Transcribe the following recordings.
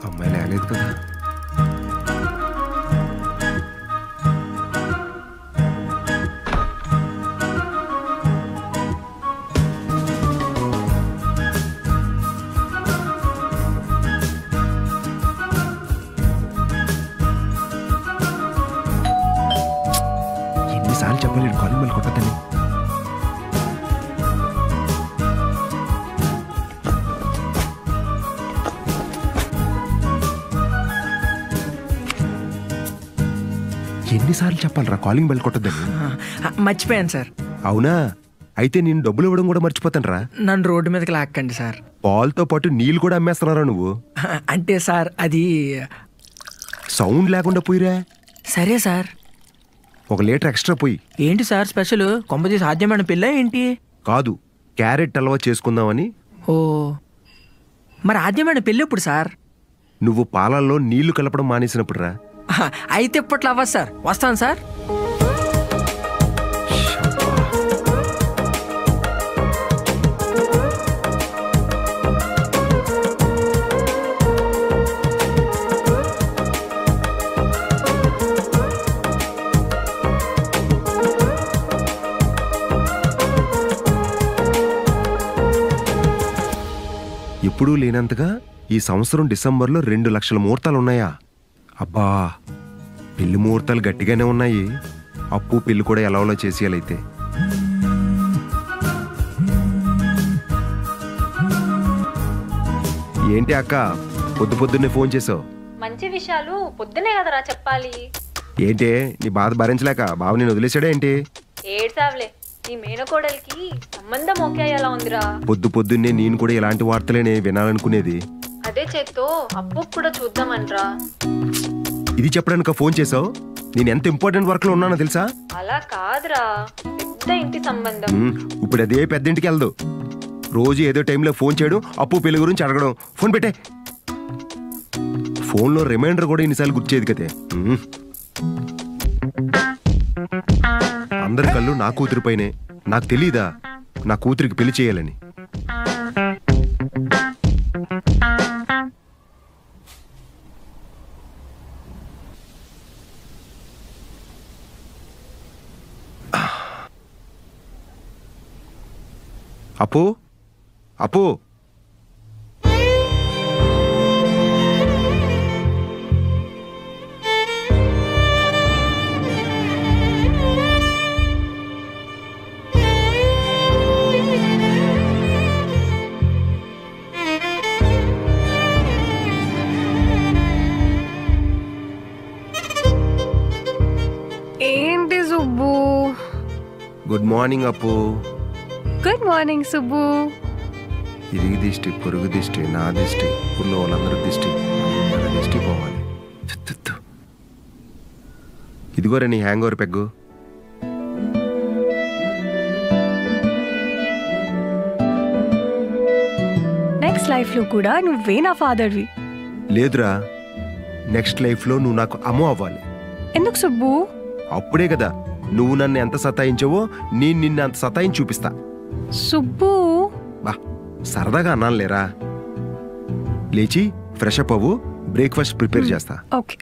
అమ్మాయి లేలేదు కదా. ఎన్నిసార్లు చెప్పలేదు కాలింగ్ బెల్ కొట్టద్దని. ఎన్నిసార్లు చెప్పాలరా కాలింగ్ బెల్ కొట్టద్దని? మర్చిపోయాను సార్. అవునా? అయితే నేను డబ్బులు ఇవ్వడం కూడా మర్చిపోతాను రా. నన్ను రోడ్డు మీదకి లాక్కండి సార్. పాలతో పాటు నీళ్ళు కూడా అమ్మేస్తున్నారా నువ్వు? అంటే సార్ అది సౌండ్ లేకుండా పోయిరా. సరే సార్. 1 లీటర్ ఎక్స్ట్రా పోయి. ఏంటి సార్ స్పెషల్? కొంపది సాధ్యమైన పిల్ల ఏంటి? కాదు, క్యారెట్ హల్వా చేసుకుందామని. ఓ, మరి ఆద్యమైన పెళ్ళి ఎప్పుడు సార్? నువ్వు పాలల్లో నీళ్లు కలపడం మానేసినప్పుడు రా. అయితే ఇప్పట్లో అవ్వదు సార్. వస్తాను సార్. ఎప్పుడూ లేనంతగా ఈ సంవత్సరం డిసెంబర్లో 2 లక్షల ముహూర్తాలు ఉన్నాయా? అబ్బా, పెళ్లి ముహూర్తాలు గట్టిగానే ఉన్నాయి. అప్పు పెళ్లి కూడా ఎలావలో చేసేయాలైతే. ఏంటి అక్క, పొద్దున్నే ఫోన్ చేసావు? మంచి విషయాలు పొద్దునే కదరా చెప్పాలి. ఏంటి నీ బాధ భరించలేక బావ నేను వదిలేసాడా ఏంటి? ఏడ్సావులే, నీ మేనకోడలికి సంబంధం ఓకే అయ్యేలా ఉందిరా. పొద్దున్నే నేను కూడా ఇలాంటి వార్తలేనే వినాలనుకునేది. అదే చేత్తో అప్పు కూడా చూద్దామనరా. ఇది చెప్పడానికి ఫోన్ చేసావు? నేను ఎంత ఇంపార్టెంట్ వర్క్ లో ఉన్నానో తెలుసా? అలా కాదురా, పెద్ద ఇంటి సంబంధం. ఇప్పుడు అదే పెద్ద ఇంటికి వెళ్దు. రోజు ఏదో టైంలో ఫోన్ చేయడం, అప్పు పెళ్లి గురించి అడగడం. ఫోన్ పెట్టే. ఫోన్లో రిమైండర్ కూడా ఇన్నిసార్లు గుర్చేది కదే. అందరి కళ్ళు నా కూతురి పైనే. నాకు తెలీదా నా కూతురికి పెళ్లి చేయాలని? అప్పు, అప్పు, ఏంటి Subbu? Good morning Appu. Good morning Subbu. ఇరిగి దిష్టి, పొరుగు దిష్టి, నా దిష్టి, ఊళ్ళో వాళ్ళందరూ దిష్టి, అందరి దిష్టి పోవాలి. ఇదిగోరా నీ hang over peg. Next life లో కూడా నువ్వే నా ఫాదర్వి. లేదురా, నెక్స్ట్ లైఫ్ లో నువ్వు నాకు అమ్మో అవ్వాలి. ఎందుకు సుబ్బు? అప్పుడే కదా నువ్వు నన్ను ఎంత సతాయించావో నేను నిన్ను అంత సతాయించి చూపిస్తా. సుబ్బు, బా సరదాగా అన్నాను లేరా. లేచి ఫ్రెష్ అప్ అవ్వు, బ్రేక్ఫాస్ట్ ప్రిపేర్ చేస్తా. ఓకే.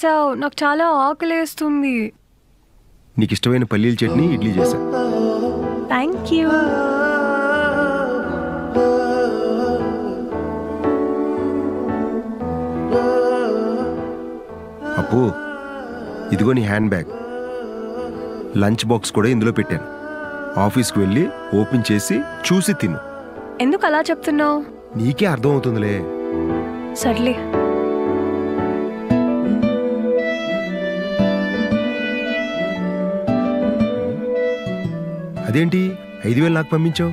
చేసావు, నాకు చాలా ఆకలేస్తుంది. నీకు ఇష్టమైన పల్లీల చట్నీ ఇడ్లీ చేశా. Thank you. అప్పు, ఇదిగో నీ హ్యాండ్ బ్యాగ్. లంచ్ బాక్స్ కూడా ఇందులో పెట్టాను. ఆఫీస్కి వెళ్ళి ఓపెన్ చేసి చూసి తిను. ఎందుకు అలా చెప్తున్నావు? నీకే అర్థం అవుతుందిలే. సర్లే. అదేంటి 5,000 నాకు పంపించావు?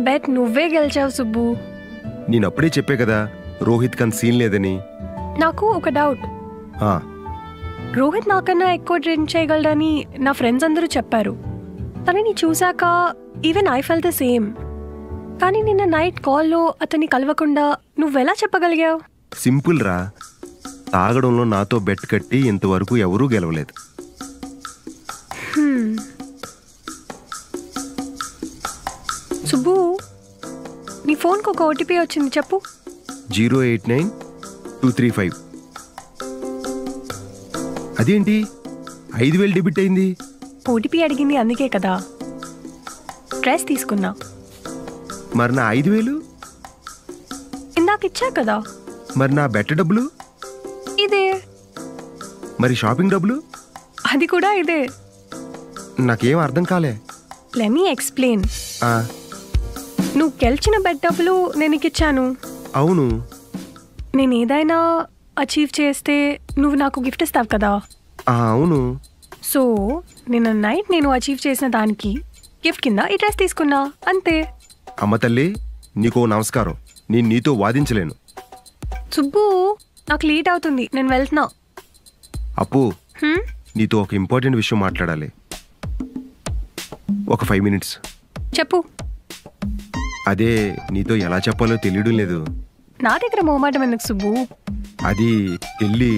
బెట్ నువ్వే గెలిచావు సుబ్బు. నేను అప్పుడే చెప్పే కదా రోహిత్ కన్ సీన్ లేదని. నాకు ఒక డౌట్. ఆ, రోహిత్ నాకన్నా ఎక్కువ డ్రింక్ చేయగలడని నా ఫ్రెండ్స్ అందరూ చెప్పారు. తనని చూశాక even I felt the same. కానీ నిన్న నైట్ కాల్లో అతన్ని కలవకుండా నువ్వెలా చెప్పగలిగావు? సింపుల్ రా. తాగడంలో నాతో బెట్ కట్టి ఇంతవరకు ఎవరూ గెలవలేదు. సుబ్బు, నీ ఫోన్కి ఒక ఓటీపీ వచ్చింది, చెప్పు. 089235. అదేంటి 5,000 డెబిట్ అయింది? ఓటీపీ అడిగింది అందుకే కదా. డ్రెస్ తీసుకున్నా. మరి నా 5,000? ఇందాక ఇచ్చా కదా. మరి నా బెట్ట డబ్బులు? ఇదే. మరి షాపింగ్ డబ్బులు? అది కూడా ఇదే. నాకేం అర్థం కాలే. Let me explain. ఆ, నువ్వు గెలిచిన బెట్ డబ్బులు నేను నీకు ఇచ్చాను. అవును. నేను ఏదైనా అచీవ్ చేస్తే నువ్వు నాకు గిఫ్ట్ ఇస్తావు కదా. అవును. సో నిన్న నైట్ నేను అచీవ్ చేసిన దానికి గిఫ్ట్ కింద ఈ డ్రెస్ తీసుకున్నా, అంతే. అమ్మ తల్లి, నీకో నమస్కారం. నేను నీతో వాదించలేను. సుబ్బు, నాకు లేట్ అవుతుంది, నేను వెళ్తున్నా. అప్పు, హ్మ్? నీతో ఒక ఇంపార్టెంట్ విషయం మాట్లాడాలి. ఒక 5 minutes. చెప్పు. అదే నీతో ఎలా చెప్పాలో తెలియడం లేదు. నా దగ్గర మొహమాటం ఎందుకు సుబ్బు? అది పెళ్ళి.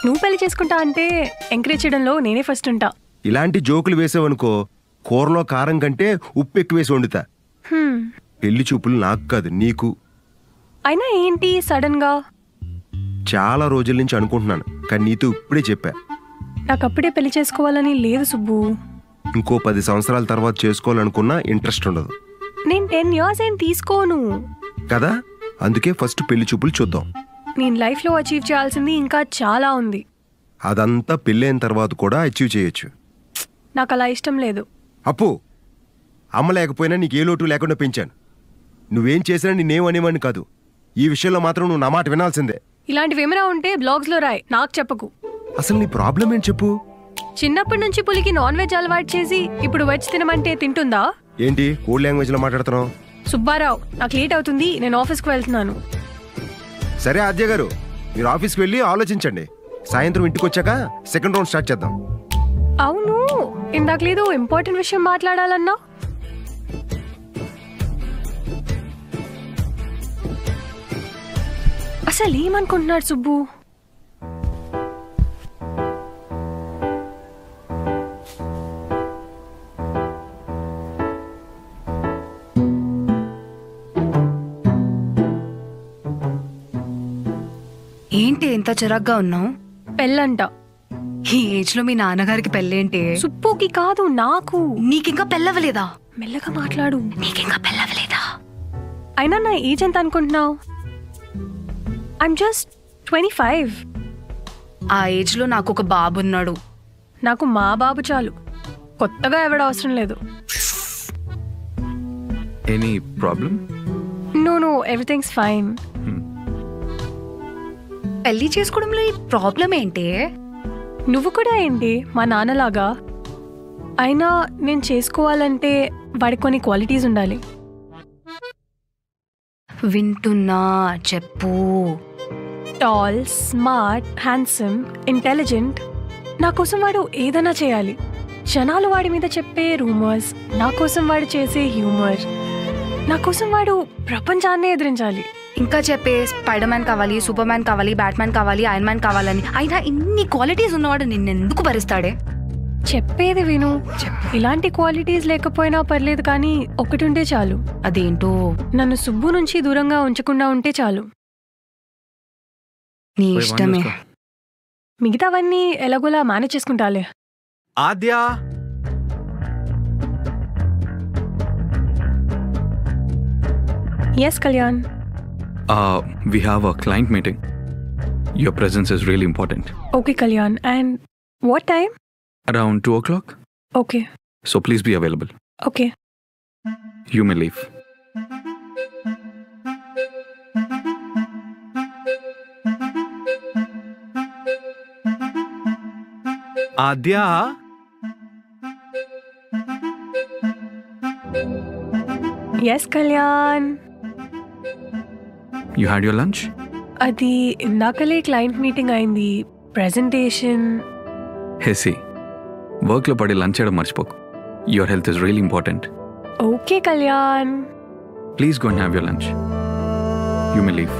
నువ్వు పెళ్లి చేసుకుంటా అంటే ఎంకరేజ్ చేయడంలో నేనే ఫస్ట్ ఉంటా. ఇలాంటి జోకులు వేసావనుకో, కూరలో కారం కంటే ఉప్పు ఎక్కువ వేసి వండుతా. హ్మ్. పెళ్లి చూపులు నాకు కాదు, నీకు. అయినా ఏంటి సడన్ గా? చాలా రోజుల నుంచి అనుకుంటున్నాను, కానీ నీతో ఇప్పుడే చెప్పా. నాకు అప్పుడే పెళ్లి చేసుకోవాలని లేదు సుబ్బు. ఇంకో 10 సంవత్సరాల తర్వాత చేసుకోవాలనుకున్నా ఇంట్రెస్ట్ ఉండదు నేను 10 years ఏం తీసుకోను కదా. అందుకే ఫస్ట్ పెళ్లి చూపులు చూద్దాం. నేను లైఫ్లో అచీవ్ చేయాల్సింది ఇంకా చాలా ఉంది. అదంతా పెళ్ళైన తర్వాత కూడా అచీవ్ చేయొచ్చు. నాకు అలా ఇష్టం లేదు. అప్పు, అమ్మ లేకపోయినా నీకు ఏ లోటు లేకుండా పెంచాను. నువ్వేం చేసినా నేనేమనేవాడిని కాదు. ఈ విషయంలో మాత్రం నువ్వు నా మాట వినాల్సిందే. ఇలాంటివి ఏమైనా ఉంటే బ్లాగ్స్లో రాయి, నాకు చెప్పకు. అసలు నీ ప్రాబ్లం ఏంటి చెప్పు. చిన్నప్పటి నుంచి పులికి నాన్ వెజ్ అలవాటు చేసి ఇప్పుడు వెజ్ తినమంటే తింటుందా? ఏంటి కోడ్ లాంగ్వేజ్ లో మాట్లాడుతున్నావు? సుబ్బారావు, నాకు లేట్ అవుతుంది, నేను ఆఫీస్కి వెళ్తున్నాను. సరే ఆద్య గారు, మీరు ఆఫీస్కి వెళ్ళి ఆలోచించండి. సాయంత్రం ఇంటికి వచ్చాక సెకండ్ రౌండ్ స్టార్ట్ చేద్దాం. అవును, ఇందాక లేదు ఇంపార్టెంట్ విషయం మాట్లాడాలన్నా. అసలు ఏమనుకుంటున్నాడు సుబ్బు? ఏంటి ఎంత చిరాగ్గా ఉన్నావు? పెళ్ళంట. ఈ ఏజ్ లో మీ నాన్నగారికి పెళ్ళేంటి? సుబ్బుకి కాదు, నాకు. నీకింకా పెళ్ళవలేదా? మెల్లగా మాట్లాడు. నీకింకా పెళ్ళవలేదా? అయినా నా ఏజ్ ఎంత అనుకుంటున్నావు? I'm just 25. ఆ ఏజ్ లో నాకు ఒక బాబున్నాడు. నాకు మా బాబు చాలు, కొత్తగా ఎవడ అవసరం లేదు. Any problem? No, everything's fine. పెళ్లి చేసుకోవడంలో ఈ ప్రాబ్లం ఏంటి? నువ్వు కూడా ఏంటి మా నాన్నలాగా? అయినా నేను చేసుకోవాలంటే వాడికి కొన్ని క్వాలిటీస్ ఉండాలి. వింటున్నా, చెప్పు. Tall, smart, handsome, intelligent. నా కోసం వాడు ఏదైనా చేయాలి. జనాలు వాడి మీద చెప్పే రూమర్స్, నా కోసం వాడు చేసే హ్యూమర్, నా కోసం వాడు ప్రపంచాన్నే ఎదిరించాలి. ఇంకా చెప్పే స్పైడర్ మ్యాన్ కావాలి, సూపర్ మ్యాన్ కావాలి, బ్యాట్మ్యాన్ కావాలి, ఐరన్ మ్యాన్ కావాలని. అయినా ఇన్ని క్వాలిటీస్ ఉన్నవాడు నిన్నెందుకు భరిస్తాడే? చెప్పేది విను. ఇలాంటి క్వాలిటీస్ లేకపోయినా పర్లేదు, కానీ ఒకటి ఉంటే చాలు. అదేంటో? నన్ను సుబ్బు నుంచి దూరంగా ఉంచకుండా ఉంటే చాలు. నీ ఇష్టమే. మిగతావన్నీ ఎలాగోలా మేనేజ్ చేసుకుంటాలే. Aadya, yes Kalyan. We have a client meeting. Your presence is really important. Okay Kalyan. And what time? Around 2 o'clock. Okay. So please be available. Okay. You may leave. Aadya, yes Kalyan. You had your lunch? అది ఇందాకలే client meeting అయింది. Presentation. Hey, వర్క్లో పడి lunch చేయడం మర్చిపోకు. Your health is really important. Okay Kalyan. Please go and have your lunch. You may leave.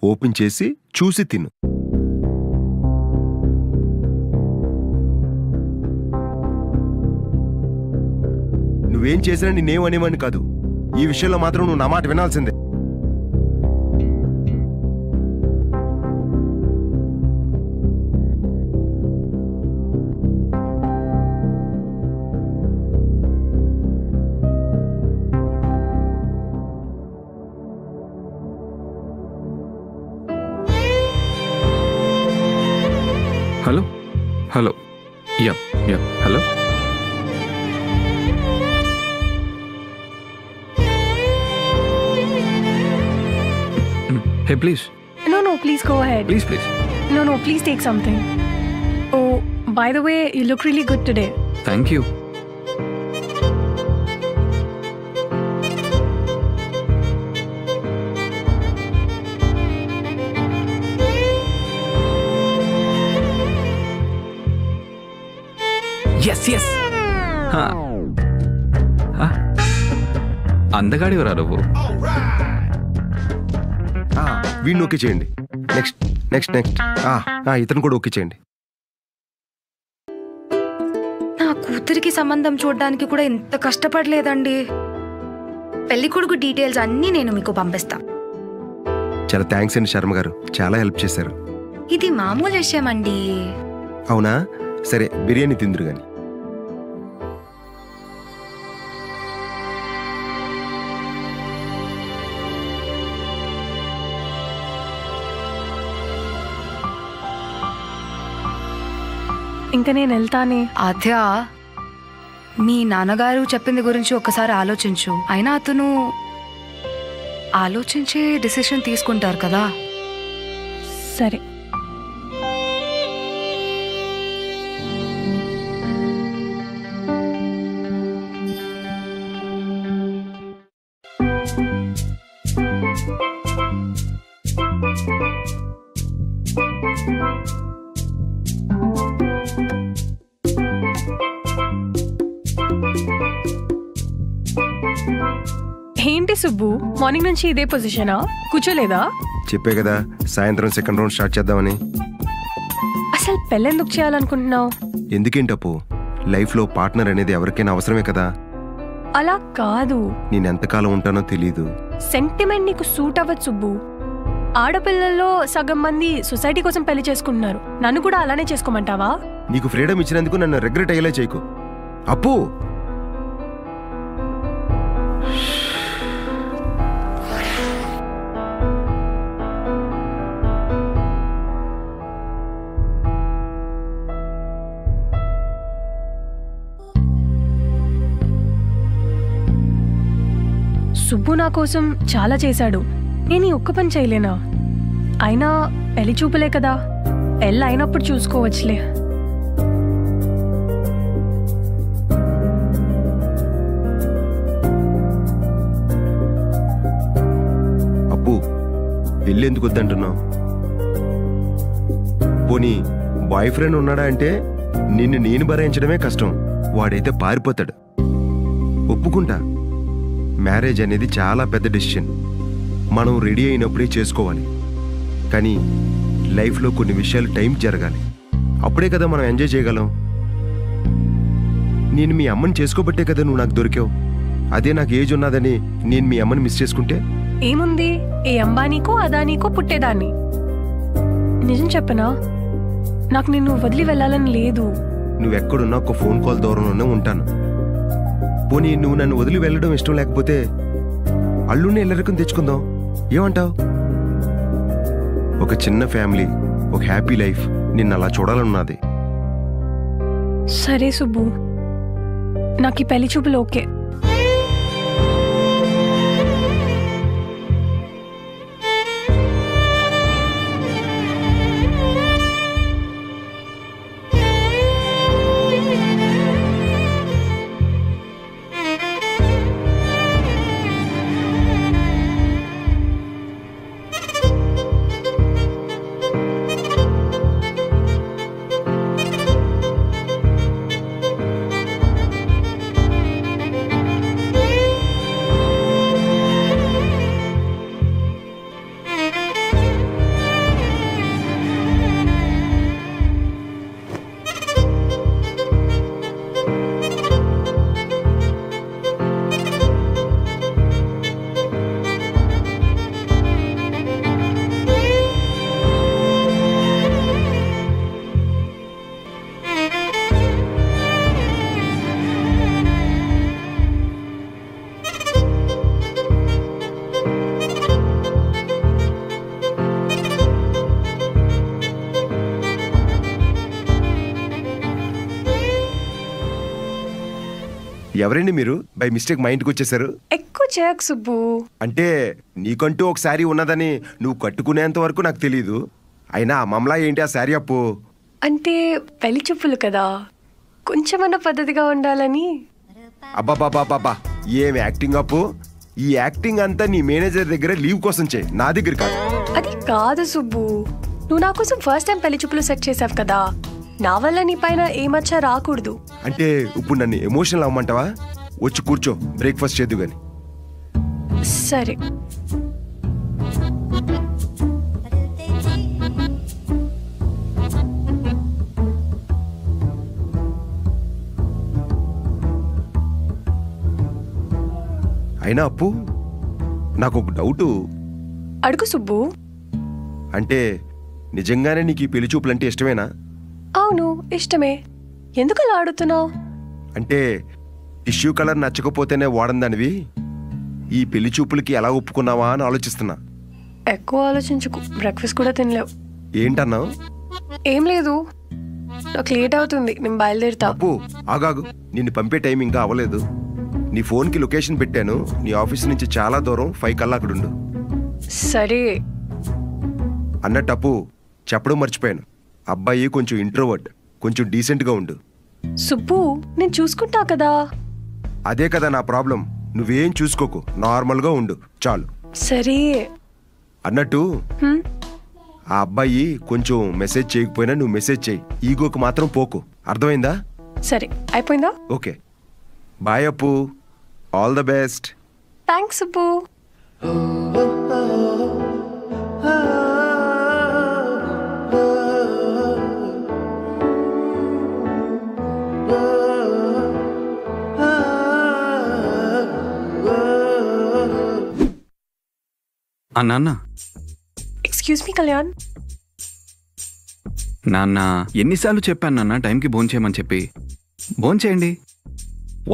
Open చేసి చూసి తిను. నువ్వేం చేసినా నేనేమనేవాడిని కాదు. ఈ విషయంలో మాత్రం నువ్వు నా మాట వినాల్సిందే. Hello. Yeah. Hello. Hey, please. No, please go ahead. Please. No, please take something. Oh, by the way, you look really good today. Thank you. Yes. అందగాడివరా నువ్వు. వీడిని ఓకే చేయండి. నెక్స్ట్ ఇతను కూడా ఓకే చేయండి. నా కూతురికి సంబంధం చూడడానికి కూడా ఇంత కష్టపడలేదండి. పెళ్లి కొడుకు డీటెయిల్స్ అన్నీ నేను మీకు పంపిస్తా. చాలా థ్యాంక్స్ అండి శర్మ గారు, చాలా హెల్ప్ చేశారు. ఇది మామూలు విషయం అండి. అవునా? సరే, బిర్యానీ తిందురు గాని. ఇంకా నేను వెళ్తానే. ఆద్య, మీ నాన్నగారు చెప్పింది గురించి ఒక్కసారి ఆలోచించు. అయినా అతను ఆలోచించే డిసిషన్ తీసుకుంటారు కదా. సరే. ఏంటి సుబ్బు, మార్నింగ్ నుంచి ఇదే పొజిషనా? కూర్చోలేదా? చెప్పే కదా సాయంత్రం సెకండ్ రౌండ్ స్టార్ట్ చేద్దామని. అసలు పెళ్ళెందుకు చేయాలనుకుంటున్నావు? ఎందుకేంటప్పు, లైఫ్లో పార్ట్నర్ అనేది ఎవరికైనా అవసరమే కదా. అలా కాదు. నేనెంతకాలం ఉంటానో తెలీదు. సెంటిమెంట్ నీకు సూట్ అవ్వదు సుబ్బు. ఆడపిల్లల్లో సగం మంది సొసైటీ కోసం పెళ్లి చేసుకుంటున్నారు. నన్ను కూడా అలానే చేసుకోమంటావా? నీకు ఫ్రీడమ్ ఇచ్చినందుకు నన్ను రిగ్రెట్ అయ్యేలా చేయకు అప్పు. సుబ్బు నా కోసం చాలా చేశాడు. నేను ఈ ఒక్క పని చేయలేనా? అయినా పెళ్లి చూపులే కదా, పెళ్ళి అయినప్పుడు చూసుకోవచ్చులే. అప్పు, పెళ్ళి ఎందుకు వద్దంటున్నావు? పోనీ బాయ్ ఫ్రెండ్ ఉన్నాడా అంటే నిన్ను నేను భరించడమే కష్టం, వాడైతే పారిపోతాడు. ఒప్పుకుంటా, మ్యారేజ్ అనేది చాలా పెద్ద డెసిషన్. మనం రెడీ అయినప్పుడే చేసుకోవాలి. కానీ లైఫ్లో కొన్ని విషయాలు టైం జరగాలి, అప్పుడే కదా మనం ఎంజాయ్ చేయగలం. నేను మీ అమ్మని చేసుకోబట్టే కదా నువ్వు నాకు దొరికావు. అదే నాకు ఏజ్ ఉన్నదని నేను మీ అమ్మని మిస్ చేసుకుంటే ఏముంది, ఏ అంబానీకో అదానీకో పుట్టేదాన్ని. నిజం చెప్పనా, నాకు నిన్ను వదిలి వెళ్ళాలని లేదు. నువ్వెక్కడున్నా ఒక ఫోన్ కాల్ దూరంలోనే ఉంటాను. పోనీ నువ్వు నన్ను వదిలి వెళ్ళడం ఇష్టం లేకపోతే అల్లుని ఎల్లరికం తెచ్చుకుందాం, ఏమంటావు? ఒక చిన్న ఫ్యామిలీ, ఒక హ్యాపీ లైఫ్ నిన్ను అలా చూడాలన్నది. సరే సుబ్బు, నాకు ఈ పెళ్లి చూపులు ఓకే. ఎవరండి మీరు? బై మిస్టేక్ మా ఇంటికి వచ్చేసారు. ఎక్కువ చేయకు సుబ్బు. అంటే నీకంటూ ఒక శారీ ఉన్నదని నువ్వు కట్టుకునేంత వరకు నాకు తెలీదు. అయినా మమ్మలా ఏంటి ఆ శారీ అప్పు? అంటే పెళ్లి చూపులు కదా, కొంచెమన్నా పద్ధతిగా ఉండాలని. అబ్బాబాబాబా, ఏం యాక్టింగ్ అప్పు! ఈ యాక్టింగ్ అంతా నీ మేనేజర్ దగ్గర లీవ్ కోసం చేయి, నా దగ్గర కాదు. అది కాదు సుబ్బు, నువ్వు నా కోసం ఫస్ట్ టైం పెళ్లి చూపులు సెట్ చేసావు కదా, నా వల్ల నీ పైన ఏమచ్చా రాకూడదు. అంటే ఇప్పుడు నన్ను ఎమోషనల్ అవ్వమంటావా? వచ్చి కూర్చో, బ్రేక్ఫాస్ట్ చేద్దు గాని. సరే. అయినా అప్పు, నాకు ఒక డౌటు. అడుగు సుబ్బు. అంటే నిజంగానే నీకు ఈ పెళ్లి చూపులంటే ఇష్టమేనా? అవును, ఇష్టమే. ఎందుకు అలా అడుగుతున్నావు? అంటే టిష్యూ కలర్ నచ్చకపోతేనే వాడందానివి ఈ పెళ్లి చూపులకి ఎలా ఒప్పుకున్నావా అని ఆలోచిస్తున్నా. ఎక్కువ ఆలోచించుకు, బ్రేక్ఫాస్ట్ కూడా తినలేవు. ఏంటన్నావు? ఏం లేదు, నాకు లేట్ అవుతుంది, నేను బయలుదేరుతా. అప్పు ఆగాగు, నిన్ను పంపే టైం ఇంకా అవ్వలేదు. నీ ఫోన్కి లొకేషన్ పెట్టాను, నీ ఆఫీస్ నుంచి చాలా దూరం, 5 కల్లా అక్కడుండు. సరే. అన్నట్టు అప్పు, చెప్పడం మర్చిపోయాను, అబ్బాయి కొంచెం ఇంట్రోవర్ట్, కొంచెం డీసెంట్గా ఉండు. సుబ్బు, నేను చూసుకుంటా కదా. అదే కదా నా ప్రాబ్లం, నువ్వేం చూసుకోకు, నార్మల్గా ఉండు చాలు. సరే. అన్నట్టు హ్మ్? ఆ అబ్బాయి కొంచెం మెసేజ్ చేయకపోయినా నువ్వు మెసేజ్ చేయి, ఈగోకి మాత్రం పోకు, అర్థమైందా? సరే, అయిపోయిందా? Okay, bye Appu, all the best. Thanks Subbu. నాన్న. Excuse me Kalyan. నాన్న, ఎన్నిసార్లు చెప్పాను నాన్న టైంకి భోంచేయమని చెప్పి. భోంచేయండి.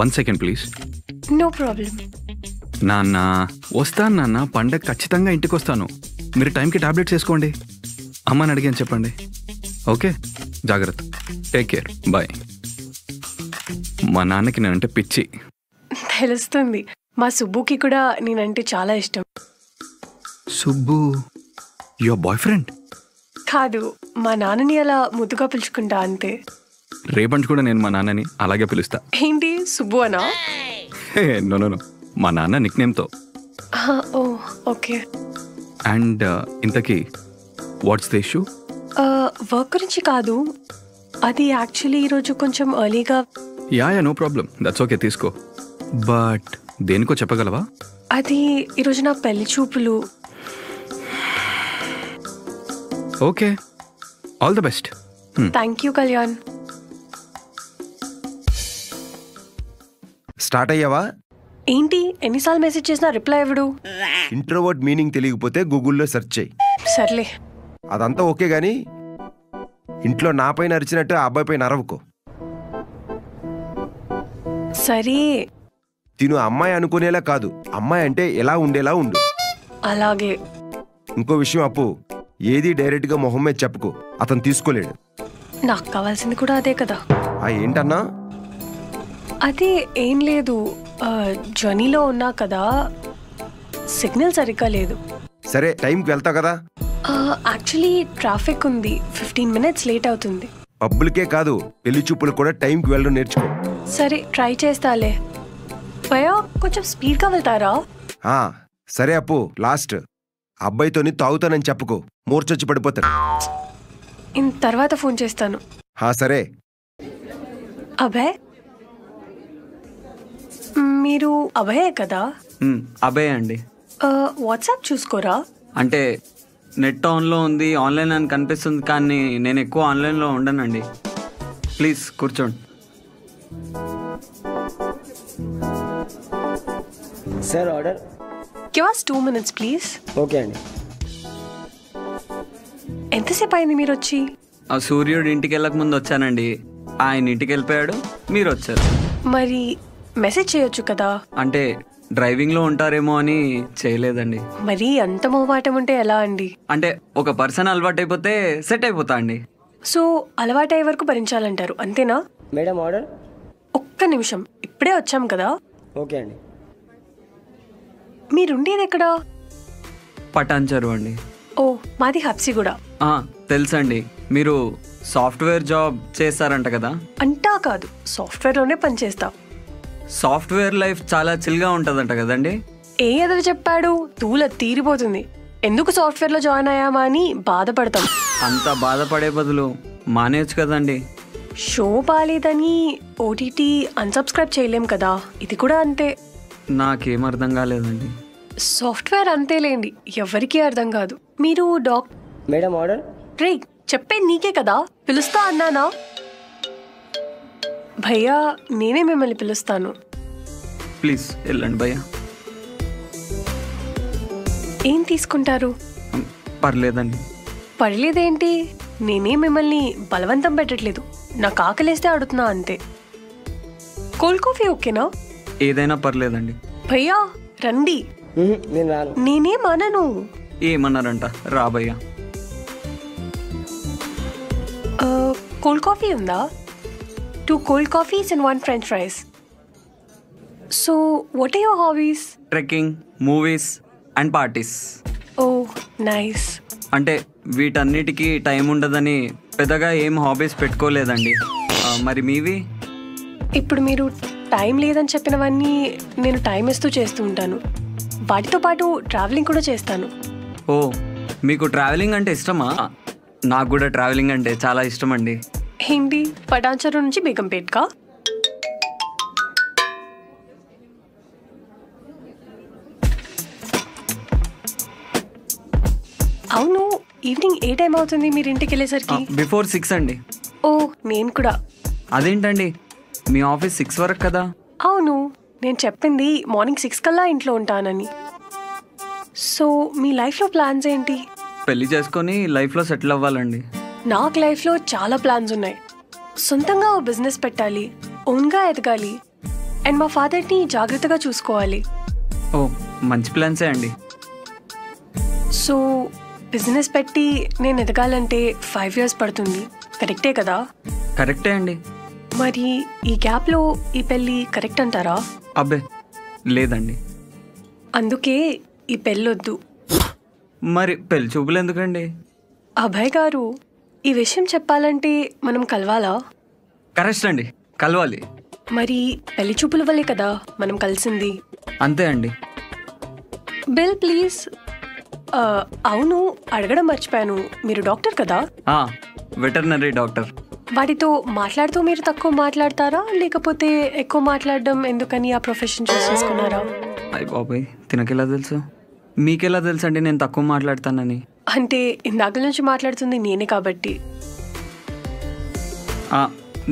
1 సెకండ్ ప్లీజ్. No problem. నాన్న వస్తాను నాన్న, పండగ ఖచ్చితంగా ఇంటికి వస్తాను. మీరు టైంకి టాబ్లెట్స్ వేసుకోండి. అమ్మని అడిగాను చెప్పండి. ఓకే, జాగ్రత్త, టేక్ కేర్, బాయ్. మా నాన్నకి నేనంటే పిచ్చి. తెలుస్తుంది, మా సుబ్బుకి కూడా నేనంటే చాలా ఇష్టం. Subbu, your boy friend? కాదు, మా నాన్నని అలా ముద్దుగా పిలుచుకుంటా అంతే. రేపంటి కూడా నేను మా నాన్నని అలాగే పిలుస్తా. ఏంటి సుబ్బు అనా? నో నో నో, మా నాన్న నిక్ నేమ్తో. Oh okay. అండ్ ఇంతకీ వాట్స్ ద ఇష్యూ? వర్క్ గురించి కాదు, అది యాక్చువల్లీ ఈరోజు కొంచెం ఎర్లీగా. Yeah no problem, that's okay, తీసుకో. బట్ దేనికో చెప్పగలవా? అది ఈరోజు నా పెళ్లి చూపులు. Okay, all the best. Thank you Kalyan. Start అయ్యావా? ఏంటి ఎన్నిసార్లు మెసేజ్ చేసినా రిప్లై ఇవ్వడు? ఇంట్రోవర్ట్ మీనింగ్ తెలియకపోతే గూగుల్లో సెర్చ్ చేయి. సర్లే. అదంతా ఓకే గానీ ఇంట్లో నా పైన అరిచినట్టు ఆ అబ్బాయి పైన అరవకో. సరే. తిను అమ్మాయి అనుకునేలా కాదు, అమ్మాయి అంటే ఎలా ఉండేలా ఉండు. అలాగే. ఇంకో విషయం అప్పు, ఏది డైరెక్ట్గా మొహం మీద చెప్పుకో, అతను తీసుకోలేడు. నాకు కావాల్సింది కూడా అదే కదా. ఏంటన్నా? అదే ఏం లేదు, జర్నీలో ఉన్నా కదా, సిగ్నల్ సరిగ్గా లేదు. సరే టైంకి వెళ్తావు కదా? యాక్చువల్లీ ట్రాఫిక్ ఉంది, 15 minutes లేట్ అవుతుంది. పబ్బులకే కాదు పెళ్లి చూపులు కూడా టైంకి వెళ్ళడం నేర్చుకో. సరే ట్రై చేస్తాలే. భయ్యా కొంచెం స్పీడ్గా వెళ్తారా? సరే అప్పు, లాస్ట్ అబ్బాయితోని తాగుతానని చెప్పుకో, మూర్చొచ్చి పడిపోతాడు. తర్వాత ఫోన్ చేస్తాను. సరే. అభయ్, మీరు అభయే కదా? అభయ్ అండి. వాట్సాప్ చూసుకోరా? అంటే నెట్ ఆన్లో ఉంది, ఆన్లైన్ అని కనిపిస్తుంది, కానీ నేను ఎక్కువ ఆన్లైన్లో ఉండనండి. ప్లీజ్ కూర్చోండి. Sir order. Give us 2 minutes please. Okay అండి. ఎంతసేపు అయింది మీరు వచ్చి? ఆ సూర్యుడు ఇంటికి వెళ్ళక ముందు వచ్చానండి. ఆయన ఇంటికి వెళ్ళిపోయాడు, మీరు వచ్చారు. మరి మెసేజ్ చేయొచ్చు కదా? అంటే డ్రైవింగ్లో ఉంటారేమో అని చేయలేదండి. మరి అంత మొహమాటం ఉంటే ఎలా అండి? అంటే ఒక పర్సన్ అలవాటు అయిపోతే సెట్ అయిపోతా అండి. సో అలవాటయ్యే వరకు భరించాలంటారు, అంతేనా? Madam order. ఒక్క నిమిషం, ఇప్పుడే వచ్చాం కదా. ఓకే అండి. మీరుండేది ఎక్కడా? పటాన్చెరు అండి. ఓ మాది హబ్సిగూడ. తెలుసండి, మీరు సాఫ్ట్వేర్ జాబ్ చేస్తారంట కదా? అంటా కాదు, సాఫ్ట్వేర్లోనే పనిచేస్తా. సాఫ్ట్వేర్ లైఫ్ చాలా చిల్గా ఉంటుందంట కదండి? ఏ ఎదురు చెప్పాడు? తూల తీరిపోతుంది. ఎందుకు సాఫ్ట్వేర్లో జాయిన్ అయ్యామా అని బాధపడతాం. అంత బాధపడే బదులు మానేయచ్చు కదండి. షో బాలేదని ఓటీటీ అన్సబ్స్క్రైబ్ చేయలేం కదా, ఇది కూడా అంతే. నాకేం అర్థం కాలేదండి. సాఫ్ట్వేర్ అంతేలేండి, ఎవరికీ అర్థం కాదు. మీరు మేడం ఆర్డర్. రే చెప్పేది నీకే కదా, పిలుస్తా అన్నానా? భయ్యా నేనే మిమ్మల్ని పిలుస్తాను. ప్లీజ్ వెళ్ళండి భయ్యా. ఏం తీసుకుంటారు? పర్లేదండి. పర్లేదేంటి? నేనే మిమ్మల్ని బలవంతం పెట్టట్లేదు, నాకు ఆకలేస్తే అడుగుతున్నా అంతే. కోల్డ్ కాఫీ ఓకేనా? ఏదైనా పర్లేదండి. భయ్యా రండి. నేను రాను. నేనేం అనను. ఏమన్నారంట? రా భయ్యా. కోల్డ్ కాఫీ ఉందా? 2 cold coffees and 1 French fries. So, what are your hobbies? Trekking, movies and parties. Oh, nice. అంటే వీటన్నిటికీ టైం ఉండదని పెద్దగా ఏం హాబీస్ పెట్టుకోలేదండి. మరి మీవి? ఇప్పుడు మీరు టైం లేదని చెప్పినవన్నీ నేను టైం ఇస్తూ చేస్తూ ఉంటాను. వాటితో పాటు ట్రావెలింగ్ కూడా చేస్తాను. ఓ, మీకు ట్రావెలింగ్ అంటే ఇష్టమా? నాకు కూడా ట్రావెలింగ్ అంటే చాలా ఇష్టం అండి. ఏంటి, పటాన్చెరు నుంచి బేగంపేట్కా? అవును, ఈవినింగ్ ఏ టైం అవుతుంది మీరు ఇంటికి వెళ్ళేసరికి? బిఫోర్ 6 అండి. ఓ నేను కూడా. అదేంటండి, మీ ఆఫీస్ 6 వరకు కదా? అవును, నేను చెప్పింది మార్నింగ్ 6 కల్లా ఇంట్లో ఉంటానని. సో మీ లైఫ్లో ప్లాన్స్ ఏంటి? పెళ్లి చేసుకొని లైఫ్లో సెటిల్ అవ్వాలండి. నాకు లైఫ్లో చాలా ప్లాన్స్ ఉన్నాయి. సొంతంగా ఓ బిజినెస్ పెట్టాలి, ఓన్గా ఎదగాలి, అండ్ మా ఫాదర్ని జాగ్రత్తగా చూసుకోవాలి. ఓ మంచి ప్లాన్సే అండి. సో బిజినెస్ పెట్టి నేను ఎదగాలంటే 5 years పడుతుంది, కరెక్టే కదా? కరెక్టే అండి. మరి ఈ గ్యాప్లో ఈ పెళ్ళి కరెక్ట్ అంటారా? అబ్బే లేదండి. అందుకే ఈ పెళ్ళొద్దు. మరి పెళ్లి చూపులు ఎందుకండి? అభయ్ గారు, ఈ విషయం చెప్పాలంటే మనం కలవాలా? కరెక్ట్ అండి, కలవాలి. మరి పెళ్లి చూపుల వల్లే కదా మనం కలిసింది. అంతే అండి. Bill please. అవును, అడగడం మర్చిపోయాను, మీరు డాక్టర్ కదా? Veterinary doctor. వాటితో మాట్లాడుతూ మీరు తక్కువ మాట్లాడతారా, లేకపోతే ఎక్కువ మాట్లాడడం ఎందుకని ఆ ప్రొఫెషన్ చూస్ చేసుకున్నారా? అయ్య బాబాయ్, తినకెలా తెలుసు? మీకెలా తెలుసు అండి నేను తక్కువ మాట్లాడతానని? అంటే ఇందాక నుంచి మాట్లాడుతుంది నేనే కాబట్టి.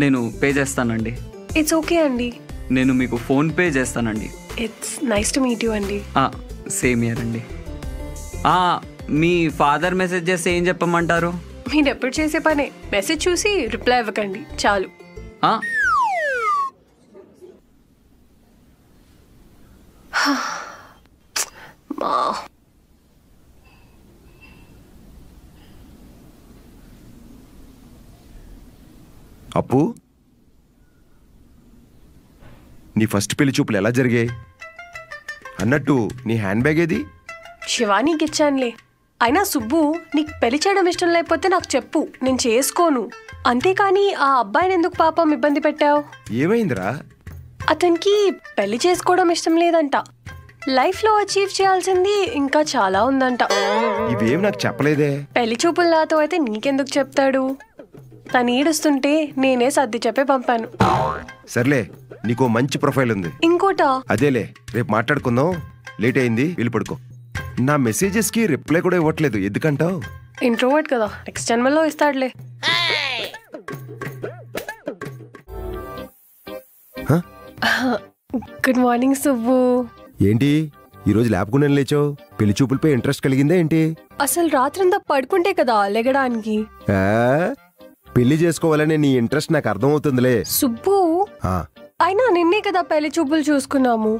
నేను పే చేస్తానండి. ఇట్స్ ఓకే అండి. నేను మీకు ఫోన్ పే చేస్తానండి. It's nice to meet you అండి. సేమ్ ఇయర్ అండి. మీ ఫాదర్ మెసేజ్ చేస్తే ఏం చెప్పమంటారు? మీరు ఎప్పుడు చేసే పనే, మెసేజ్ చూసి రిప్లై ఇవ్వకండి చాలు. అప్పు, నీ ఫస్ట్ పెళ్లి చూపులు ఎలా జరిగాయి? అన్నట్టు నీ హ్యాండ్ బ్యాగ్ ఏది? శివానీకి ఇచ్చానులే. అయినా సుబ్బు, నీకు పెళ్లి చేయడం ఇష్టం లేకపోతే నాకు చెప్పు, నేను చేసుకోను. అంతేకాని ఆ అబ్బాయిని ఎందుకు పాపం ఇబ్బంది పెట్టావు? ఏమైందిరా? అతనికి పెళ్లి చేసుకోవడం ఇష్టం లేదంట. లైఫ్లో అచీవ్ చేయాల్సింది ఇంకా చాలా ఉందంట. ఇవేం నాకు చెప్పలేదే. పెళ్లి చూపులు నాతో అయితే నీకెందుకు చెప్తాడు? తను ఈడుస్తుంటే నేనే సర్ది చెప్పే పంపాను. సర్లే, నీకో మంచి ప్రొఫైల్ ఉంది. ఇంకోటా? అదేలే, రేపు మాట్లాడుకుందాం. లేట్ అయింది, వెళ్ళి పడుకో. నా మెసేజెస్ కి రిప్లై కూడా ఇవ్వట్లేదు, ఎందుకంటావు? ఇంట్రోవర్ట్ కదా, నెక్స్ట్ జన్మలో ఇస్తాడులే. Good morning Subbu. ఏంటి ఈరోజు లేపకుండా లేచావు? పెళ్లి చూపులపై ఇంట్రెస్ట్ కలిగిందా ఏంటి? అసలు రాత్రంతా పడుకుంటే కదా లెగడానికి. పెళ్లి చేసుకోవాలనే నీ ఇంట్రెస్ట్ నాకు అర్థమవుతుందిలే సుబ్బు. అయినా నిన్నే కదా పెళ్లి చూపులు చూసుకున్నాము,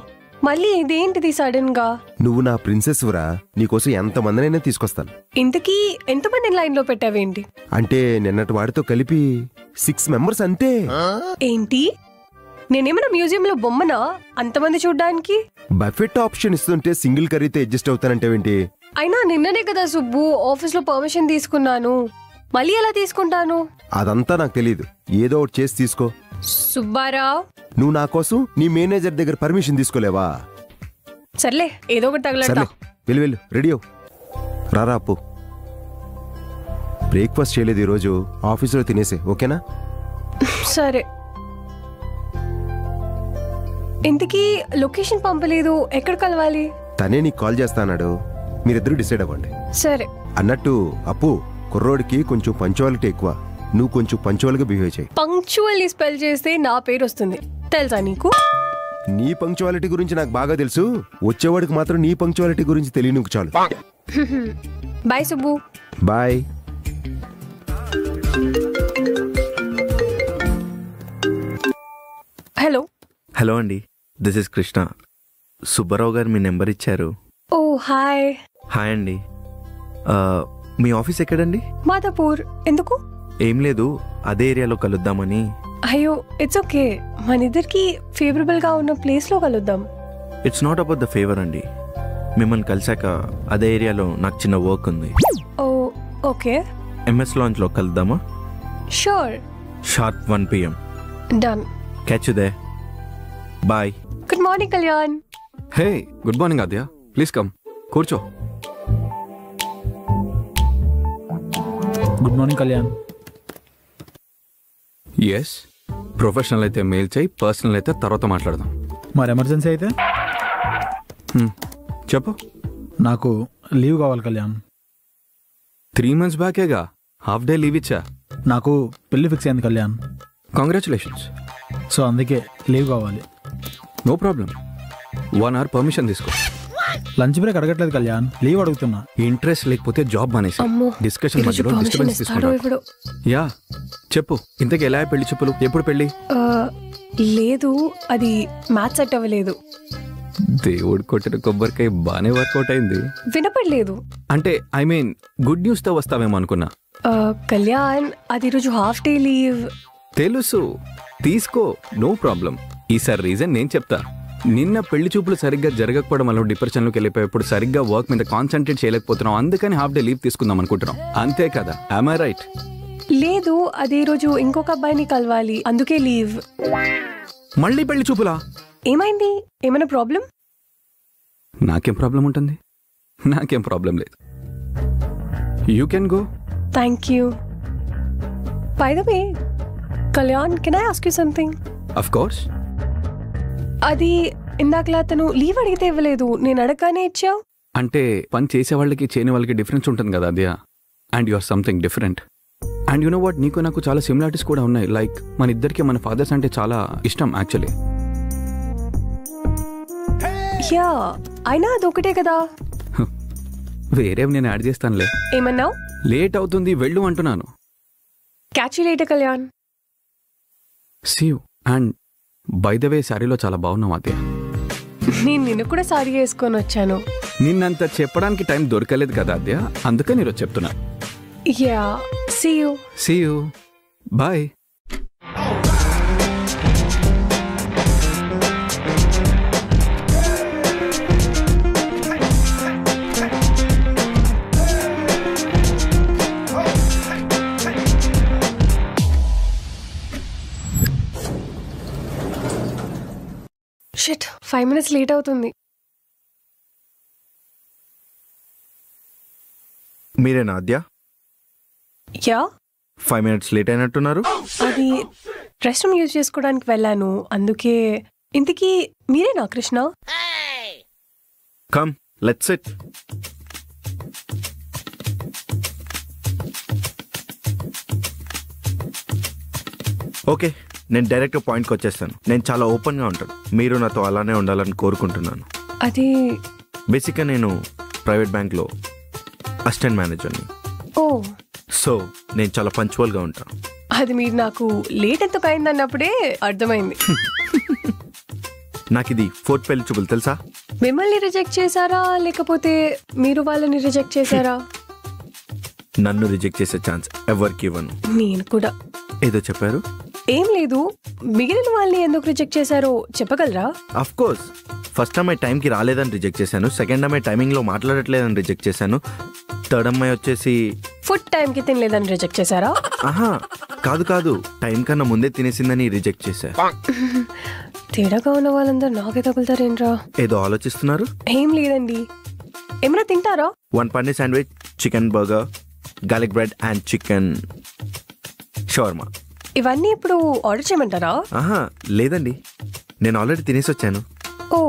మళ్ళీ ఇదేంటిది సడన్ గా? నువ్వు నా ప్రిన్సెస్ వరా, నీకోసం ఎంతమందినైనా తీసుకొస్తాను. ఇంతకీ ఎంతమంది లైన్ లో పెట్టావేంటి? అంటే నిన్నటి వాడితో కలిపి 6 మెంబర్స్ అంతే. ఏంటి, నేనేమైనా మ్యూజియం లో బొమ్మనా అంతమంది చూడ్డానికి? బఫెట్ ఆప్షన్ ఇస్తుంటే సింగిల్ కర్రీతో అడ్జస్ట్ అవుతానంటేవేంటి? అయినా నిన్ననే కదా సుబ్బు ఆఫీస్ లో పర్మిషన్ తీసుకున్నాను, మళ్ళీ ఎలా తీసుకుంటాను? అదంతా నాకు తెలియదు, ఏదో ఒకటి చేసి తీసుకో. సుబ్బారావు, నువ్వు నా కోసం నీ మేనేజర్ దగ్గర పర్మిషన్ తీసుకోలేవా? సర్లే, ఏదో ఒకటి తగలడతా. వెళ్ళు వెళ్ళు, రెడీ అవు. రారా అప్పు. బ్రేక్ఫాస్ట్ చేయలేదు ఈరోజు, ఆఫీసులో తినేసే, ఓకేనా? సరే. ఇంతకీ లొకేషన్ పంపలేదు, ఎక్కడ కలవాలి? తనే నీకు కాల్ చేస్తానాడు, మీరిద్దరూ డిసైడ్ అవ్వండి. సరే. అన్నట్టు అప్పు, కుర్రోడికి కొంచెం పంచువాలిటీ ఎక్కువ, నువ్వు కొంచెం పంచువల్గా బిహేవ్ చేయి. పంక్చువల్ స్పెల్ చేస్తే నా పేరు వస్తుంది, తెలుసా నీకు? నీ పంక్చువాలిటీ గురించి నాకు బాగా తెలుసు, వచ్చేవాడికి మాత్రం నీ పంక్చువాలిటీ గురించి తెలియనుకు చాలు. Bye Subbu. Bye. Hello. Hello అండి, దిస్ ఇస్ కృష్ణ. సుబ్బారావు గారు మీ నెంబర్ ఇచ్చారు. ఓ హాయ్. హాయ్ అండి. మీ ఆఫీస్ ఎక్కడండి? మాదాపూర్. ఎందుకు? ఏం లేదు, అదే ఏరియాలో కలుద్దామని. అయ్యో ఇట్స్ ఓకే, మన ఇద్దరికి ఫేవరబుల్ గా ఉన్న ప్లేస్ లో కలుద్దాం. It's not about the favour అండి, మిమ్మల్ని కలిసాక అదే ఏరియాలో నాకు చిన్న వర్క్ ఉంది. ఓ ఓకే. ఎంఎస్ లాంచ్ లో కలుద్దామా? Sure. Sharp 1 PM. Done. Catch you there. Bye. Good morning Kalyan. Hey, good morning Aadya, please come, కూర్చో. Good morning Kalyan. Yes, professional అయితే మెయిల్ చేయి, పర్సనల్ అయితే తర్వాత మాట్లాడదాం. మరి ఎమర్జెన్సీ అయితే? చెప్పు. నాకు లీవ్ కావాలి కళ్యాణ్. 3 months బ్యాకేగా హాఫ్ డే లీవ్ ఇచ్చా. నాకు పెళ్లి ఫిక్స్ అయింది కళ్యాణ్. కంగ్రాచులేషన్స్. సో అందుకే లీవ్ కావాలి. నో ప్రాబ్లం, 1 hour పర్మిషన్ తీసుకో. లంచ్ బ్రేక్ అడగట్లేదు కళ్యాణ్, లీవ్ అడుగుతున్నా. ఇంట్రెస్ట్ లేకపోతే జాబ్ మానేసి. డిస్కషన్ మధ్యలో డిస్టర్బెన్స్ తీసుకుంటా. యా చెప్పు, ఇంతకు ఎలా పెళ్లి చెప్పులు? ఎప్పుడు పెళ్లి? లేదు, అది మ్యాచ్ సెట్ అవ్వలేదు. దేవుడు కొట్టిన కొబ్బరికాయ బానే వర్కౌట్ అయింది. వినపడలేదు. అంటే ఐ మీన్ గుడ్ న్యూస్ తో వస్తావేమో అనుకున్నా. కళ్యాణ్, అది రోజు హాఫ్ డే లీవ్. తెలుసు, తీసుకో, నో ప్రాబ్లం. ఈసారి రీజన్ నేను చెప్తా. నిన్న పెళ్లి చూపులు సరిగ్గా జరగకపోవడం వల్ల డిప్రెషన్లోకి వెళ్ళిపోయేప్పుడు సరిగ్గా వర్క్ మీద కాన్సన్ట్రేట్ చేయలేకపోతున్నాం, అందుకని హాఫ్ డే లీవ్ తీసుకుందాం అనుకుంటున్నాం, అంతే కదా? Am I right? లేదు, అదే రోజు ఇంకొక అబ్బాయిని కలవాలి, అందుకే లీవ్. మళ్ళీ పెళ్లి చూపులా? ఏమైంది? ఏమైనా ప్రాబ్లం? నాకేం ప్రాబ్లం ఉంటుంది? నాకేం ప్రాబ్లం లేదు. You can go. Thank you. By the way Kalyan, can I ask you something? Of course. అది ఇందాకలా అతను లీవ్ అడిగితే ఇవ్వలేదు, నేను అడగగానే ఇచ్చావు. అంటే పని చేసే వాళ్ళకి చేయని వాళ్ళకి డిఫరెన్స్ ఉంటుంది కదా Aadya. And you are something different. And you know what, నీకు నాకు చాలా సిమిలారిటీస్ కూడా ఉన్నాయి. లైక్ మన ఇద్దరికి మన ఫాదర్స్ అంటే చాలా ఇష్టం యాక్చువల్లీ. యా అయినా అదొకటే కదా. వేరేవి నేను యాడ్ చేస్తానులే. ఏమన్నావు? లేట్ అవుతుంది వెళ్ళు అంటున్నాను. Catch you later Kalyan. See you. And by the way శారీలో చాలా బాగున్నావు ఆద్య. నేను నిన్ను కూడా సారీ వేసుకొని వచ్చాను. నిన్నంత చెప్పడానికి టైం దొరకలేదు కదా ఆద్య, అందుకని ఈరోజు చెప్తున్నా. Yeah see you. See you. Bye. Shit 5 minutes late అవుతుంది. మీరేనా ఆద్య? యా 5 minutes లేట్ అయినట్టున్నారు. అది రెస్ట్ రూమ్ యూజ్ చేసుకోవడానికి వెళ్ళాను, అందుకే. ఇంతకీ మీరేనా Krishna? Come let's sit. Okay, నేను డైరెక్ట్ పాయింట్కి వచ్చేస్తాను. నేను చాలా ఓపెన్గా ఉంటాను. మీరు నాతో అలానే ఉండాలని కోరుకుంటున్నాను. అది బేసిక్గా నేను ప్రైవేట్ బ్యాంక్లో అసిస్టెంట్ మేనేజర్ని. ఓ, సో నేను చాలా పంచువల్గా ఉంటాను. అది మీరు నాకు లేట్ ఎందుకు అయింది అన్నప్పుడే అర్థమైంది. నాకు ఇది 4th పెళ్లి చూపులు తెలుసా? మిమ్మల్ని రిజెక్ట్ చేశారా లేకపోతే మీరు వాళ్ళని రిజెక్ట్ చేశారా? నన్ను రిజెక్ట్ చేసే ఛాన్స్ ఎవరికి ఇవ్వను. నేను కూడా. ఏదో చెప్పారు? ఏం లేదు, మిగిలిన వాళ్ళని ఎందుకు రిజెక్ట్ చేశారో చెప్పగలరా? Of course. ఫస్ట్ అమ్మాయి టైంకి రాలేదని రిజెక్ట్ చేశాను. సెకండ్ అమ్మాయి టైమింగ్లో మాట్లాడట్లేదని రిజెక్ట్ చేశాను. థర్డ్ అమ్మాయి వచ్చేసి ఫుడ్ టైంకి తినలేదని రిజెక్ట్ చేశారా? ఆహా కాదు కాదు, టైం కన్నా ముందే తినేసిందని రిజెక్ట్ చేశా. తేడాగా ఉన్న వాళ్ళందరూ నాకే తగులుతారేంట్రా? ఏదో ఆలోచిస్తున్నారు? ఏం లేదండి. ఏమైనా తింటారా? 1 paneer sandwich, chicken burger, garlic bread and chicken shawarma. ఇవన్నీ ఇప్పుడు ఆర్డర్ చేయమంటారా? ఆహా లేదండి, నేను ఆల్రెడీ తినేసి వచ్చాను. ఓ,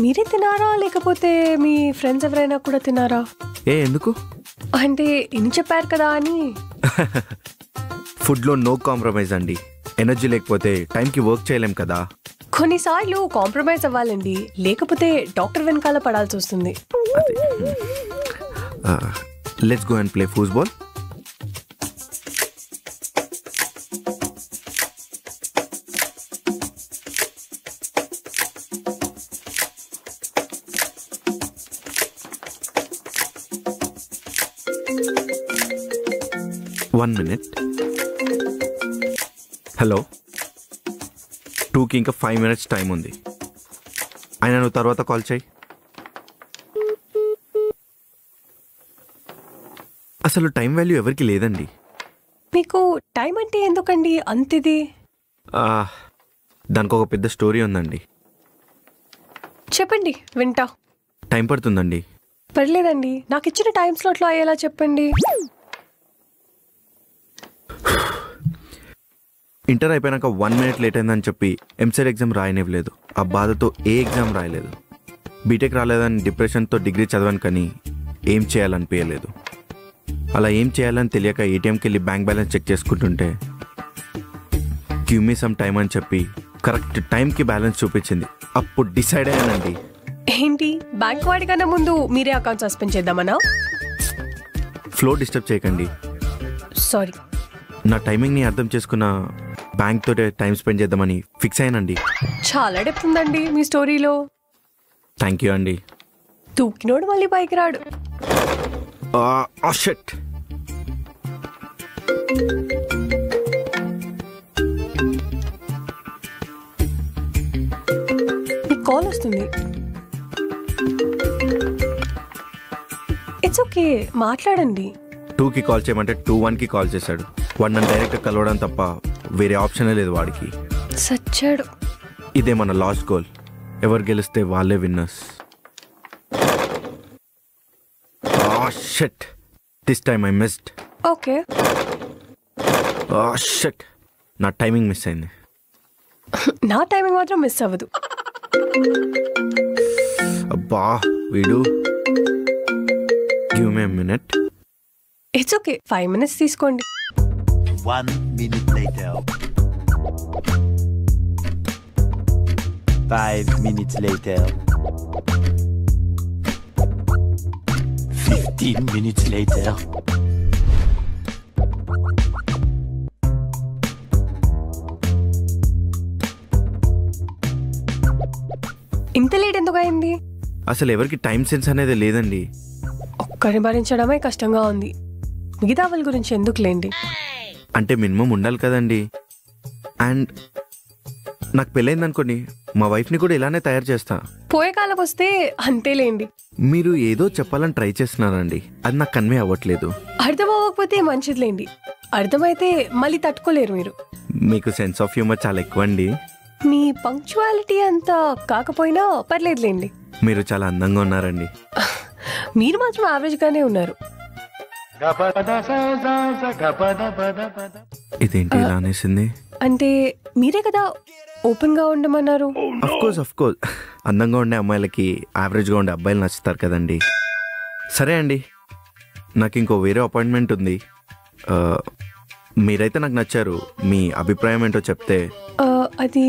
మీరే తినారా లేకపోతే మీ ఫ్రెండ్స్ ఎవరైనా కూడా తినారా? ఎందుకు అంటే ఇన్ని చెప్పారు కదా అని. ఫుడ్లో నో కాంప్రమైజ్ అండి. ఎనర్జీ లేకపోతే టైంకి వర్క్ చేయలేం కదా. కొన్నిసార్లు కాంప్రమైజ్ అవ్వాలండి, లేకపోతే డాక్టర్ వెనకాల పడాల్సి వస్తుంది. Let's go and play football. One minute. Hello, 2కి ఇంకా 5 minutes టైం ఉంది. అయినా నువ్వు తర్వాత కాల్ చేయి. అసలు టైం వాల్యూ ఎవరికి లేదండి. మీకు టైం అంటే ఎందుకండి అంతిది? దానికి ఒక పెద్ద స్టోరీ ఉందండి. చెప్పండి, వింటా. టైం పడుతుందండి. పర్లేదండి, నాకు ఇచ్చిన టైం స్లాట్లో అయ్యేలా చెప్పండి. ఇంటర్ అయిపోయాక 1 minute లేట్ అయిందని చెప్పి ఎంసెట్ ఎగ్జామ్ రాయనివ్వలేదు. ఆ బాధతో ఏ ఎగ్జామ్ రాయలేదు. బీటెక్ రాలేదని డిప్రెషన్తో డిగ్రీ చదవాను, కానీ ఏం చేయాలనిపించలేదు. అలా ఏం చేయాలని తెలియక ఏటీఎంకి వెళ్ళి బ్యాంక్ బ్యాలెన్స్ చెక్ చేసుకుంటుంటే గివ్ మీ సమ్ టైం అని చెప్పి కరెక్ట్ టైంకి బ్యాలెన్స్ చూపించింది. అప్పుడు డిసైడ్ అయ్యానండి. ఏంటి, బ్యాంక్ వాడి కన్నా ముందు మీరే అకౌంట్ సస్పెండ్ చేద్దామనా? ఫ్లో డిస్టర్బ్ చేయకండి. సారీ. నా టైమింగ్ని అర్థం చేసుకున్న బ్యాంక్ తోటే టైం స్పెండ్ చేద్దామని ఫిక్స్ అయ్యానండి. చాలా డెప్త్ ఉందండి మీ స్టోరీలో. థ్యాంక్ యూ అండి. తూకినోడు మళ్ళీ పైకి రాడు. షిట్. మీకు కాల్ వస్తుంది. ఇట్స్ ఓకే, మాట్లాడండి. 2కి కాల్ చేయమంటే 2:1కి కాల్ చేశాడు. వాడు నన్ను డైరెక్ట్ కలవడం తప్ప వేరే ఆప్షనే లేదు వాడికి. సచ్చాడు. ఇదే మన లాస్ట్ గోల్. ఎవరు గెలిస్తే వాళ్ళే winners. Shit, this time I missed. Okay. Shit, నా టైమింగ్ మిస్ అయింది. నా టైమింగ్ మాత్రం మిస్ అవ్వదు. అబ్బా వీడు give me minute. It's okay, 5 minutes తీసుకోండి. 1 minute later. 5 minutes later. 15 minutes later. ఇంత లేట్ ఎందుకు అయింది? అసలు ఎవరికి టైం సెన్స్ అనేది లేదండి. ఒక్కరిని భరించడమే కష్టంగా ఉంది, మిగతా వాళ్ళ గురించి ఎందుకులేండి. అంటే మినిమం ఉండాలి కదండి. అండ్ నాకు పెళ్ళైంది అనుకోండి, మా వైఫ్ని కూడా ఇలానే తయారు చేస్తా. పోయే కాలం వస్తే అంతేలేండి. మీరు ఏదో చెప్పాలని ట్రై చేస్తున్నారండి, అది నాకు కన్వే అవ్వట్లేదు. అర్థం అవ్వకపోతే మంచిదిలేండి, అర్థమైతే మళ్ళీ తట్టుకోలేరు మీరు. మీకు సెన్స్ ఆఫ్ హ్యూమర్ చాలా ఎక్కువ అండి. మీ పంక్చువాలిటీ అంతా కాకపోయినా పర్లేదులేండి. మీరు చాలా అందంగా ఉన్నారండి. మీరు మాత్రం యావరేజ్ గానే ఉన్నారు. ఇదేంటి ఇలా అనేసింది? అంటే మీరే కదా ఓపెన్ గా ఉండమన్నారు. అఫ్ కోర్స్ అందంగా ఉండే అమ్మాయిలకి యావరేజ్గా ఉండే అబ్బాయిలు నచ్చుతారు కదండి. సరే అండి, నాకు ఇంకో వేరే అపాయింట్మెంట్ ఉంది. మీరైతే నాకు నచ్చారు, మీ అభిప్రాయం ఏంటో చెప్తే. అది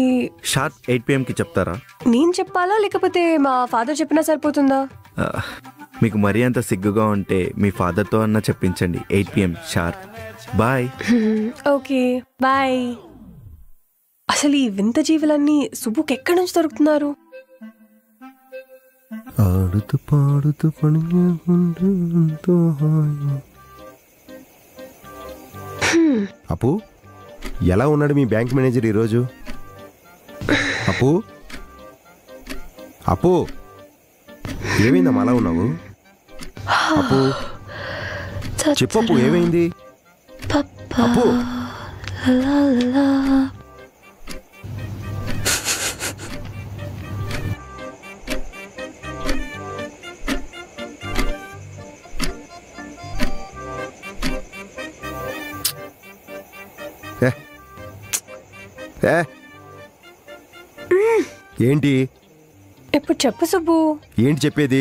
షార్ప్ 8 PM చెప్తారా? నేను చెప్పాలా లేకపోతే మా ఫాదర్ చెప్పినా సరిపోతుందా? మీకు మరీ అంత సిగ్గుగా ఉంటే మీ ఫాదర్తో అన్న చెప్పించండి. 8 PM sharp. Bye. Okay bye. అసలు ఈ వింత జీవులన్నీ సుబ్బుకి ఎక్కడి నుంచి దొరుకుతున్నారు? ఆడుతూ పాడుతూ అప్పు, ఎలా ఉన్నాడు మీ బ్యాంక్ మేనేజర్ ఈరోజు? అప్పు అప్పు ఏమైందమ్మా అలా ఉన్నావు? అప్పు చెప్పు, ఏమైంది? అప్పు ఏంటి? ఇప్పుడు చెప్పు సుబ్బు. ఏంటి చెప్పేది?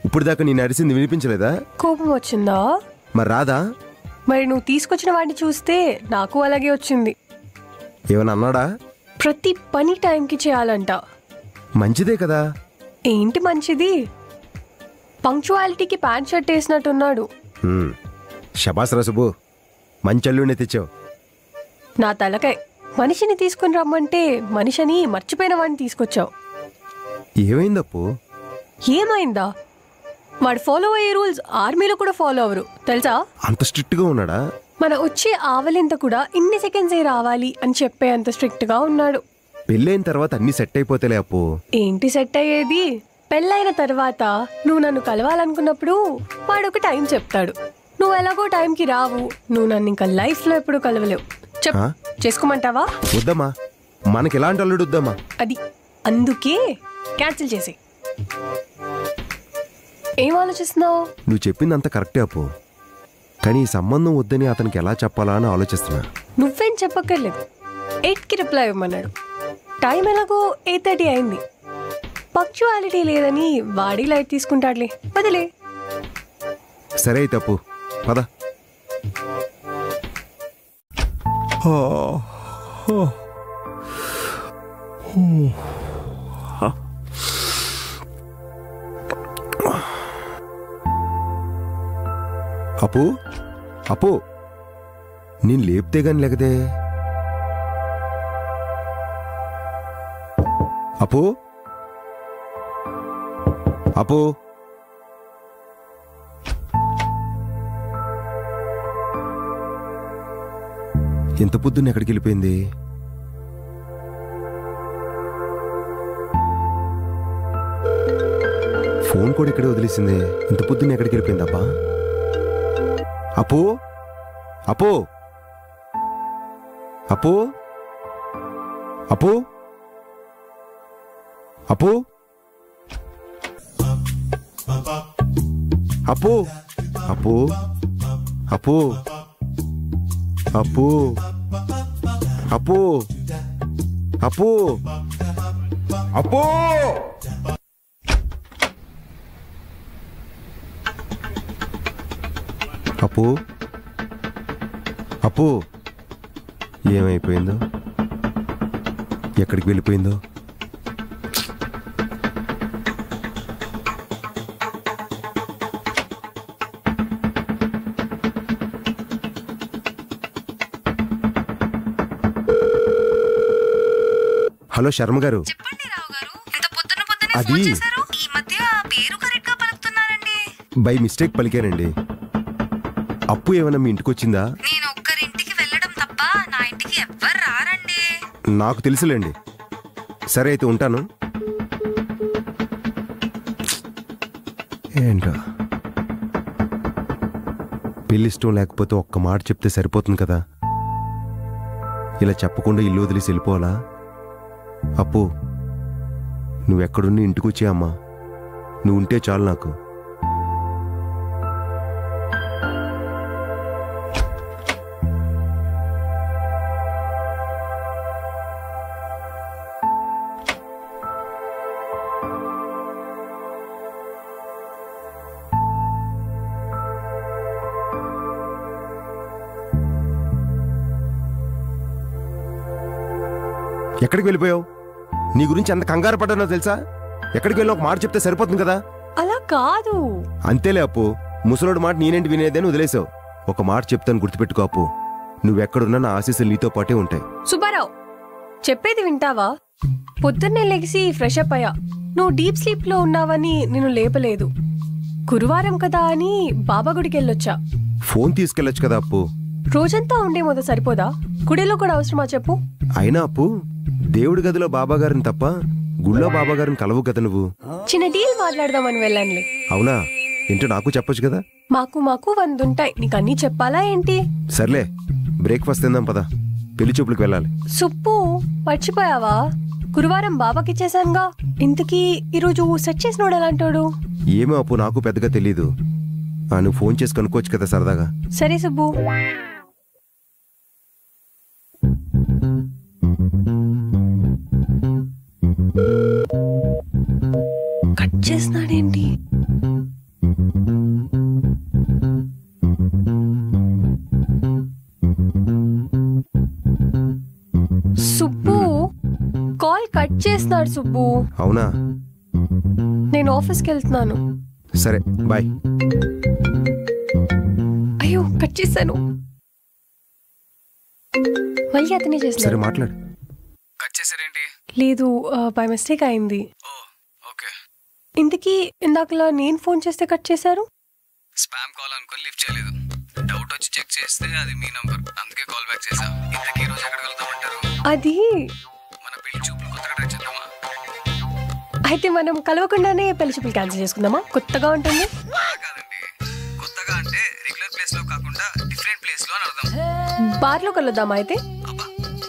ఇప్పుడు దాకా నేను అరిసింది వినిపించలేదా? కోపం వచ్చిందా? మరి రాదా? మరి నువ్వు తీసుకొచ్చిన వాడిని చూస్తే నాకు అలాగే వచ్చింది. ఏమన్నా అన్నాడా? ప్రతి పని టైంకి చేయాలంట. మంచిదే కదా. ఏంటి మంచిది? పంక్చువాలిటీకి ప్యాంట్ షర్ట్ వేసినట్టున్నాడు. శబాస్ రా సుబ్బు, మంచి అల్లుడిని తెచ్చావు. నా తలకాయ, మనిషిని తీసుకుని రమ్మంటే మనిషిని మర్చిపోయిన వాడిని తీసుకొచ్చావు. ఏమైందప్పు? ఏమైందా? వాడు ఫాలో అయ్యే రూల్స్ ఆర్మీలో కూడా ఫాలో అవరు తెలుసా? అంత స్ట్రిక్ట్ గా ఉన్నాడా? మన వచ్చే ఆవలింత కూడా ఇన్ని సెకండ్స్ రావాలి అని చెప్పే అంత స్ట్రిక్ట్ గా ఉన్నాడు. పెళ్ళైన తర్వాత అన్ని సెట్ అయిపోతేలే అప్పు. ఏంటి సెట్ అయ్యేది? పెళ్ళైన తర్వాత నువ్వు నన్ను కలవాలనుకున్నప్పుడు వాడు ఒక టైం చెప్తాడు. నువ్వు ఎలాగో టైంకి రావు, నువ్వు నన్ను ఇంకా లైఫ్ లో ఎప్పుడు కలవలేవు. చేసుకోమంటావా? వద్దమ్మా, మనకి ఎలాంటి అల్లుడు వద్దమ్మా. అది అందుకే క్యాన్సిల్ చేసి. ఏం ఆలోచిస్తున్నావు? నువ్వు చెప్పింది అంత కరెక్టే అప్పు, కానీ ఈ సంబంధం వద్దని అతనికి ఎలా చెప్పాలా అని ఆలోచిస్తున్నా. నువ్వేం చెప్పక్కర్లేదు, 8కి రిప్లై ఇవ్వమన్నాడు. టైం ఎలాగో 8:30 అయింది. పంక్చువాలిటీ లేదని వాడి లైట్ తీసుకుంటాడులే, వదిలే. సరే అయితే అప్పు, పద. అప్పు అప్పు, నేను లేపితే గాని లేకదే. అప్పు అప్పు ఎంత పొద్దున్న ఎక్కడికి వెళ్ళిపోయింది? ఫోన్ కూడా ఇక్కడే వదిలేసింది. ఇంత పొద్దున్న ఎక్కడికి వెళ్ళిపోయింది అబ్బా? అప్పు అప్పు అప్పు అప్పు అప్పు అప్పు అప్పు అప్పు అప్పు అప్పు అప్పు అప్పు అప్పు అప్పు ఏమైపోయిందో, ఎక్కడికి వెళ్ళిపోయిందో? హలో శర్మ గారు, అది బై మిస్టేక్ పలికానండి. అప్పు ఏమైనా మీ ఇంటికి వచ్చిందా? నాకు తెలుసులేండి. సరే అయితే ఉంటాను. ఏంటో పెళ్ళి ఇష్టం లేకపోతే ఒక్క మాట చెప్తే సరిపోతుంది కదా. ఇలా చెప్పకుండా ఇల్లు వదిలేసి వెళ్ళిపోవాలా? అప్పు, నువ్వెక్కడున్నా ఇంటికి వచ్చే అమ్మా. నువ్వు ఉంటే చాలు నాకు. ఎక్కడికి వెళ్ళిపోయావు? నీ గురించి ఎంత కంగారు పడ్డానో తెలుసా? ఎక్కడికి వెళ్ళి ఒక మాట చెప్తే సరిపోతుంది కదా. అలా కాదు. అంతేలే అప్పు, ముసలోడు మాట నేనేంటి వినేదని వదిలేసావు. ఒక మాట చెప్తాను, గుర్తుపెట్టుకో అప్పు. నువ్వెక్కడున్నా నా ఆశీస్సులు నీతో పాటే ఉంటాయి. సుబ్బారావు, చెప్పేది వింటావా? పొద్దున్నే లెగిసి ఫ్రెష్ అప్ అయ్యా. నువ్వు డీప్ స్లీప్ లో ఉన్నావని నేను లేపలేదు. గురువారం కదా అని బాబా గుడికి వెళ్ళొచ్చా. ఫోన్ తీసుకెళ్ళొచ్చు కదా అప్పు. రోజంతా ఉండే మొద సరిపోదా? గుడిలో కూడా అవసరమా చెప్పు? అయినా అప్పు, దేవుడి గదిలో బాబాగారిని తప్ప గుళ్ళో బాబాగారిని కలవు కదా నువ్వు. చిన్న డీల్ మాట్లాడదామని వెళ్ళండి. అవునా? ఏంటో నాకు చెప్పొచ్చు కదా. మాకు 100 ఉంటాయి, నీకు అన్నీ చెప్పాలా ఏంటి? సర్లే, బ్రేక్ఫాస్ట్ తిందాం పదా. పెళ్లి చూపులకు వెళ్ళాలి. సుప్పు, మర్చిపోయావా? గురువారం బాబాకి ఇచ్చేసానుగా. ఇంతకీ ఈరోజు సెట్ చేసినోడు ఎలాంటోడు? ఏమో అప్పు, నాకు పెద్దగా తెలీదు. నువ్వు ఫోన్ చేసి కనుక్కోవచ్చు కదా సరదాగా. సరే సుబ్బు. కట్ చేస్తున్నాడేంటి? సుబ్బు కాల్ కట్ చేస్తున్నాడు. సుబ్బు, అవునా? నేను ఆఫీస్కి వెళ్తున్నాను. సరే బాయ్. అయ్యో, కట్ చేశాను. మళ్ళీ అతనే చేస్తాను. సరే మాట్లాడు. కట్ చేశారేంటి? లేదు, బై మిస్టేక్ అయింది. ఇంతకీ ఇందాకలా నేను ఫోన్ చేస్తే కట్ చేశారు? స్పామ్ కాల్ అనుకుని లిఫ్ట్ చేయలేదు. డౌట్ వచ్చి చెక్ చేస్తే అది మీ నంబర్, అందుకే కాల్ బ్యాక్ చేశా. ఇంతకీ ఈ రోజు ఎక్కడికి వెళ్తామంటారు? అది మన పెళ్లి చూపులు కొత్తగా ట్రై చేద్దామా? అయితే మనం కలవకుండానే పెళ్లి చూపులు క్యాన్సిల్ చేసుకుందామా? కొత్తగా ఉంటుంది. కాదండి, కొత్తగా అంటే రెగ్యులర్ ప్లేస్ లో కాకుండా డిఫరెంట్ ప్లేస్ లో అని అర్థం. బార్లో కలుద్దామా అయితే?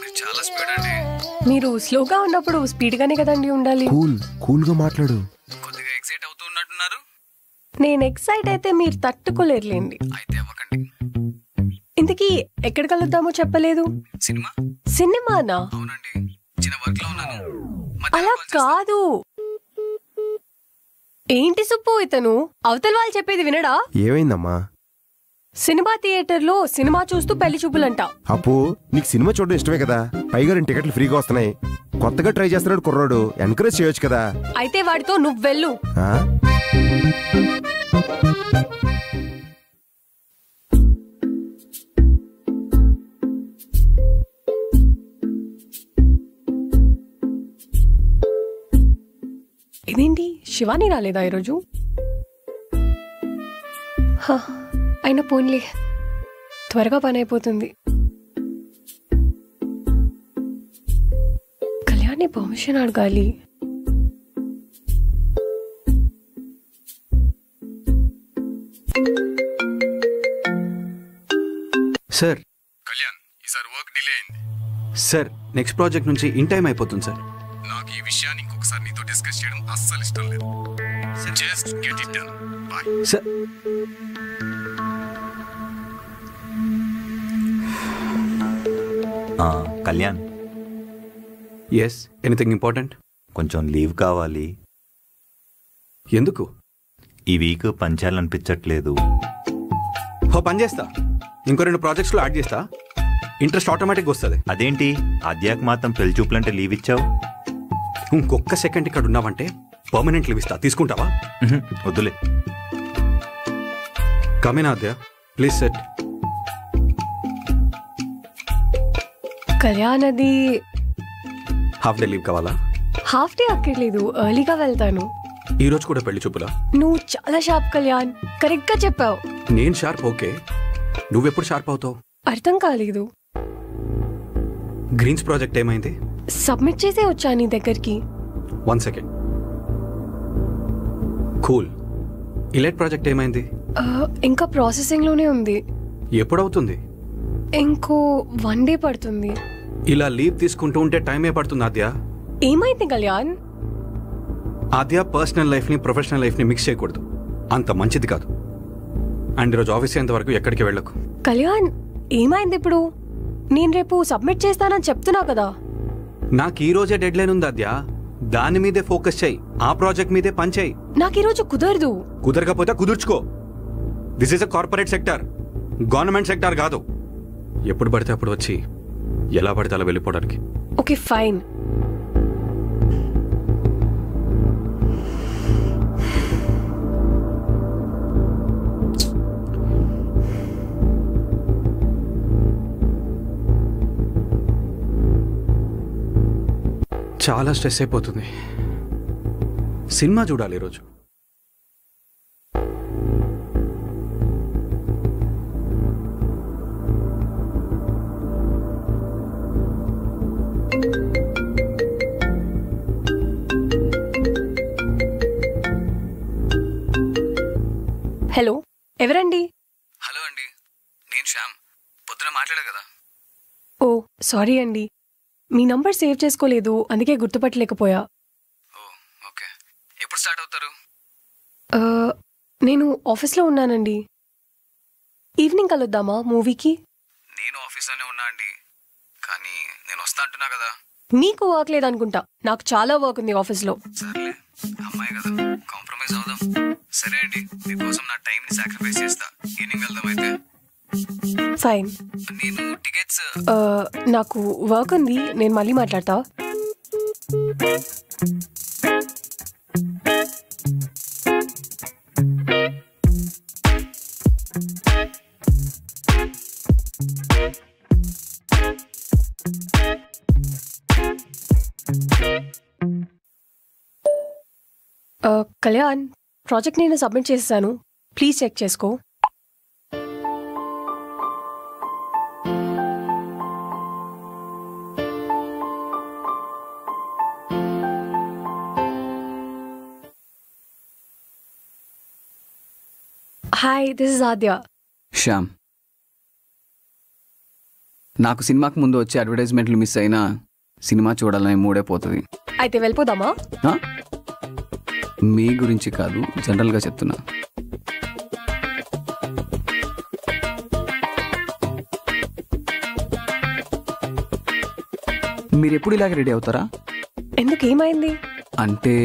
మీరు చాలా స్పీడ్ అండి. మీరు స్లోగా ఉన్నప్పుడు స్పీడ్ గానే కదండి ఉండాలి. కూల్ గా మాట్లాడు. కొద్దిగా ఎక్సైట్ అవుతూ ఉన్నట్టున్నారు. నేను ఎక్సైట్ అయితే మీరు తట్టుకోలేరులేండి. అయితే అవ్వకండి. ఇంతకీ ఎక్కడ కలుద్దామో చెప్పలేదు. సినిమా? సినిమానా? అవునండి, చిన్న వర్క్ లో ఉన్నాను. అలా కాదు. ఏంటి సుప్పు ఇతను? అవతల వాళ్ళు చెప్పేది వినడా? ఏమైందమ్మా? సినిమా థియేటర్ లో సినిమా చూస్తూ పెళ్లి చూపులంట. అప్పు, నీకు సినిమా చూడడం ఇష్టమే కదా. పైగా 2 టికెట్లు ఫ్రీగా వస్తున్నాయి. కొత్తగా ట్రై చేస్తున్నాడు కుర్రాడు, ఎంకరేజ్ చేయొచ్చు కదా. అయితే వాడితో నువ్వు వెళ్ళు. ఇదేంటి, శివాని రాలేదా ఈరోజు? అయినా పోన్లే, త్వరగా పని అయిపోతుంది. కళ్యాణి పర్మిషన్ అడగాలి. సార్, కళ్యాణ్, ఈసారి వర్క్ డిలే అయింది. సార్, నెక్స్ట్ ప్రాజెక్ట్ నుంచి ఇన్ టైం అయిపోతుంది సార్. నాకు ఈ విషయాన్ని ఇంకొకసారి నీతో డిస్కస్ చేయడం అస్సలు ఇష్టం లేదు. Just get it done. Bye. Sir, Kalyan. Yes, anything important? కొంచెం లీవ్ కావాలి. ఎందుకు? ఈ వీక్ పనిచేయాలనిపించట్లేదు. ఓ పని చేస్తా, ఇంకో 2 ప్రాజెక్ట్స్లో యాడ్ చేస్తా, ఇంట్రెస్ట్ ఆటోమేటిక్గా వస్తుంది. అదేంటి ఆద్యాకి మాత్రం పెళ్లి చూపులంటే లీవ్ ఇచ్చావు? ఇంకొక సెకండ్ ఇక్కడ ఉన్నావంటే పర్మనెంట్ లీవ్ ఇస్తా, తీసుకుంటావా? వద్దులే. కమేనా ఆద్య, ప్లీజ్ సెట్. కళ్యాణ్, అది హాఫ్ డే లీవ్ కావాలా? హాఫ్ డే అక్కర్లేదు, ఎర్లీగా వెళ్తాను. ఈ రోజు కూడా పెళ్లి చూపులా? నువ్వు చాలా షార్ప్ కళ్యాణ్, కరెక్ట్ గా చెప్పావు. నేను షార్ప్, ఓకే. నువ్వెప్పుడు షార్ప్ అవుతావు? అర్థం కాలేదు. గ్రీన్స్ ప్రాజెక్ట్ ఏమైంది? సబ్మిట్ చేసే వచ్చా నీ దగ్గరికి. 1 సెకండ్. కూల్. ఇలైట్ ప్రాజెక్ట్ ఏమైంది? ఇంకా ప్రాసెసింగ్ లోనే ఉంది. ఎప్పుడవుతుంది? ఇంకో 1 డే పడుతుంది. ఇలా లీవ్ తీసుకుంటూ ఉంటే టైమే పడుతుంది ఆద్య. ఏమైంది కళ్యాణ్? ఆద్య, పర్సనల్ లైఫ్ ని ప్రొఫెషనల్ లైఫ్ ని మిక్స్ చేయకూడదు, అంత మంచిది కాదు. అండ్ ఈరోజు ఆఫీస్ అయ్యేంత వరకు ఎక్కడికి వెళ్ళకు. కళ్యాణ్, ఏమైంది ఇప్పుడు? నేను రేపు సబ్మిట్ చేస్తానని చెప్తున్నా కదా. నాకు ఈ రోజే డెడ్ లైన్ ఉంది ఆద్య, దాని మీదే ఫోకస్ చేయి, ఆ ప్రాజెక్ట్ మీదే పని చేయి. నాకు ఈ రోజు కుదరదు. కుదరకపోతే కుదుర్చుకో. This is a corporate sector, government sector కాదు. ఎప్పుడు పడితే అప్పుడు వచ్చి ఎలా పడితే అలా వెళ్ళిపోవడానికి. Okay fine. చాలా స్ట్రెస్ అయిపోతుంది. సినిమా చూడాలి ఈరోజు. హలో, ఎవరండి? హలో అండి, నేను శ్యామ్. పొద్దున మాట్లాడా కదా. ఓ సారీ అండి, మీ నంబర్ సేవ్ చేసుకోలేదు, అందుకే గుర్తుపట్టలేకపోయా. ఓకే, ఎప్పుడు స్టార్ట్ అవుతారు? నేను ఆఫీస్లో ఉన్నానండి. ఈవినింగ్ కలుద్దామా మూవీకి? నేను ఆఫీస్లోనే ఉన్నా అండి, కానీ నేను వస్తా అంటున్నా కదా. నీకు వర్క్ లేదనుకుంటా, నాకు చాలా వర్క్ ఉంది ఆఫీస్లో. సర్లే, అమ్మాయి కదా, కాంప్రమైజ్ అవుదాం. సరే అండి, మీకోసం నా టైంని సాక్రిఫైస్ చేస్తా. ఈవినింగ్ వెళ్దాం అయితే. ఫైన్. నేను టికెట్స్. నాకు వర్క్ ఉంది, నేను మళ్ళీ మాట్లాడతా. కళ్యాణ్, ప్రాజెక్ట్ నేను సబ్మిట్ చేస్తాను, ప్లీజ్ చెక్ చేసుకో. హాయ్, దిస్ ఇస్ ఆద్య. శ్యామ్, నాకు సినిమాకి ముందు వచ్చే అడ్వర్టైజ్మెంట్లు మిస్ అయినా సినిమా చూడాలని మూడే పోతుంది. అయితే వెళ్ళిపోదామా? మీ గురించి కాదు, జనరల్గా చెప్తున్నా. మీరు ఎప్పుడు ఇలాగే రెడీ అవుతారా? ఎందుకు, ఏమైంది? అంటే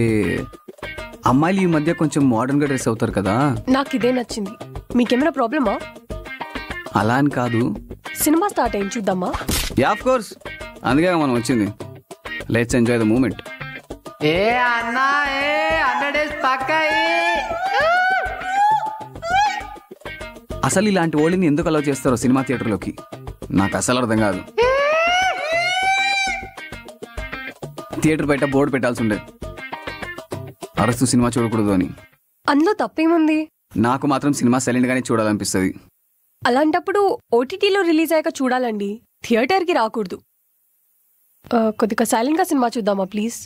అమ్మాయిలు ఈ మధ్య కొంచెం మోడర్న్గా డ్రెస్ అవుతారు కదా. నాకు ఇదే నచ్చింది. మీకేమైనా ప్రాబ్లమా? అలా అని కాదు. సినిమా స్టార్ట్ అయింది, చూద్దామా? యా ఆఫ్ కోర్స్, అందుకే మనం వచ్చింది. Let's enjoy the moment. ఏ అన్నా, 100 days పక్కా. అసలు ఇలాంటి ఓళ్ళని ఎందుకు అలౌ చేస్తారో సినిమా థియేటర్లోకి నాకు అసలు అర్థం కాదు. థియేటర్ బయట బోర్డు పెట్టాల్సి ఉండే, అరస్తూ సినిమా చూడకూడదు అని. అందులో తప్పేముంది? నాకు మాత్రం సినిమా సైలెంట్ గానే చూడాలనిపిస్తుంది. అలాంటప్పుడు ఓటీటీలో రిలీజ్ అయ్యాక చూడాలండి, థియేటర్కి రాకూడదు. కొద్దిగా సైలెంట్గా సినిమా చూద్దామా ప్లీజ్?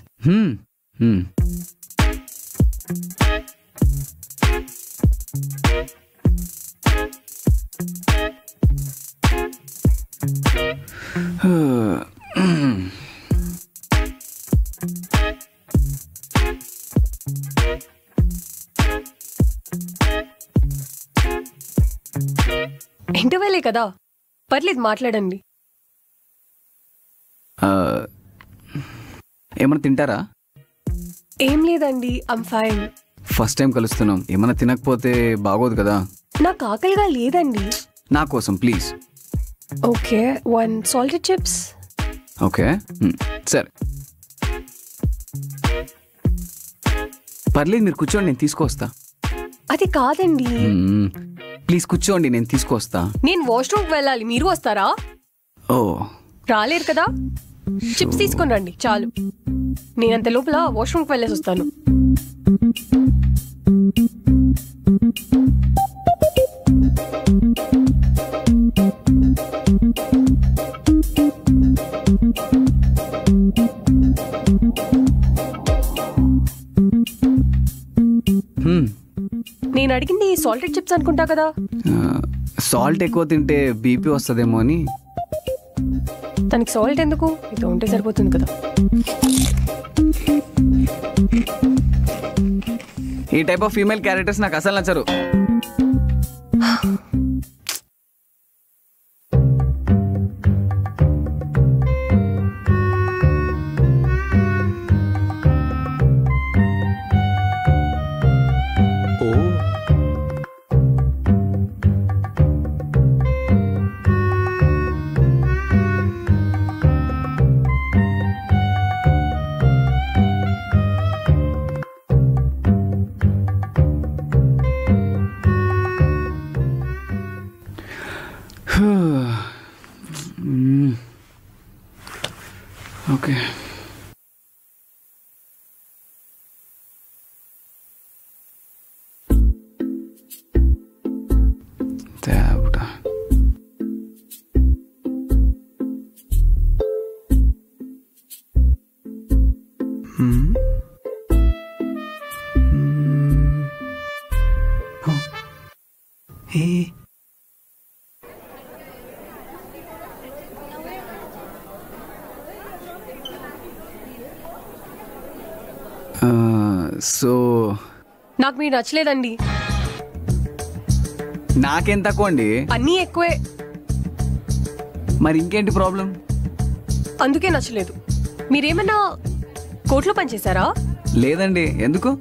ఇంటర్వెలే కదా, పర్లేదు మాట్లాడండి. ఏమన్నా తింటారా? ఏం లేదండి, ఐమ్ ఫైన్. ఫస్ట్ టైం కలుస్తున్నాం, ఏమన్నా తినకపోతే బాగోదు కదా. నాకు ఆకలిగా లేదండి. నా కోసం please. Okay, 1 salted chips. Okay సరే పర్లేదు, మీరు కూర్చోండి, నేను తీసుకొస్తా. అది కాదండి. ప్లీజ్ కూర్చోండి, నేను తీసుకొస్తా. నేను వాష్రూమ్కి వెళ్ళాలి, మీరు వస్తారా? ఓ రాలేరు కదా, చిప్స్ తీసుకొని రండి చాలు. నేనంత లోపల వాష్రూమ్కి వెళ్ళేసి వస్తాను. నేను అడిగింది సాల్టెడ్ చిప్స్ అనుకుంటా కదా. సాల్ట్ ఎక్కువ తింటే బీపీ వస్తుందేమో అని. తనకి సాల్ట్ ఎందుకు, ఇది ఉంటే సరిపోతుంది కదా. ఈ టైప్ ఆఫ్ ఫీమేల్ క్యారెక్టర్స్ నాకు అసలు నచ్చరు. ఓకే దేవుడా, సో నాకు మీరు నచ్చలేదండి. నాకేం తక్కువ అండి, అన్నీ ఎక్కువే. మరి ఇంకేంటి ప్రాబ్లం? అందుకే నచ్చలేదు. మీరేమన్నా కోర్టులో పనిచేశారా? లేదండి. ఎందుకు?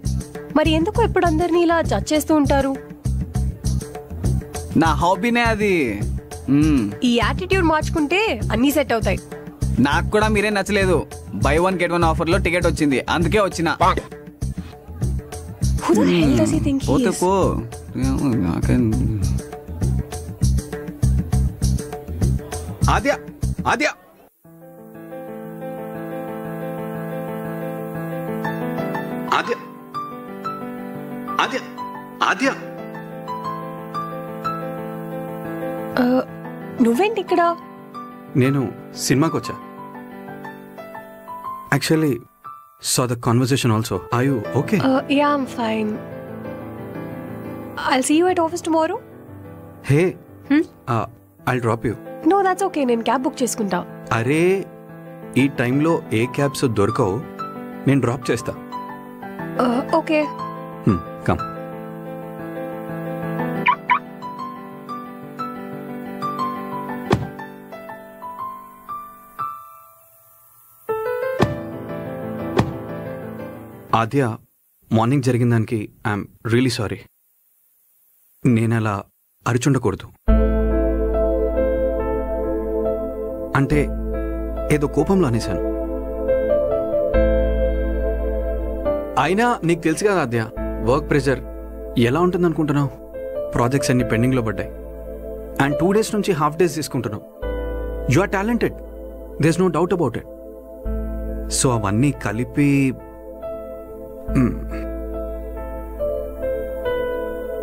మరి ఎందుకు ఎప్పుడు అందరినీ ఇలా జడ్జ్ చేస్తూ ఉంటారు? నా హాబీనే అది. ఈ యాటిట్యూడ్ మార్చుకుంటే అన్నీ సెట్ అవుతాయి. నాకు కూడా మీరే నచ్చలేదు. బై 1 get 1 ఆఫర్ లో టికెట్ వచ్చింది, అందుకే వచ్చిన. పోతే పో, ఆద్య ఆద్య ఆద్య ఆద్య ఆద్య నువ్వేంటి ఇక్కడ? నేను సినిమాకి వచ్చా. Actually saw the conversation also. Are you okay? Yeah, I'm fine. I'll see you at office tomorrow. Hey, I'll drop you. No, that's okay. నేను క్యాబ్ బుక్ చేసుకుంటా. అరే, ఈ టైంలో ఏ క్యాబ్స్ దొరకవు, నేను డ్రాప్ చేస్తా. Okay, come. ఆద్య, మార్నింగ్ జరిగిన దానికి ఐఎమ్ రియలీ సారీ. నేను అలా అరిచుండకూడదు. అంటే ఏదో కోపంలో అనేశాను. అయినా నీకు తెలుసు కదా ఆద్య, వర్క్ ప్రెషర్ ఎలా ఉంటుంది అనుకుంటున్నావు? ప్రాజెక్ట్స్ అన్ని పెండింగ్లో పడ్డాయి అండ్ 2 days నుంచి హాఫ్ డేస్ తీసుకుంటున్నావు. You are talented, there is no doubt about it. So అవన్నీ కలిపి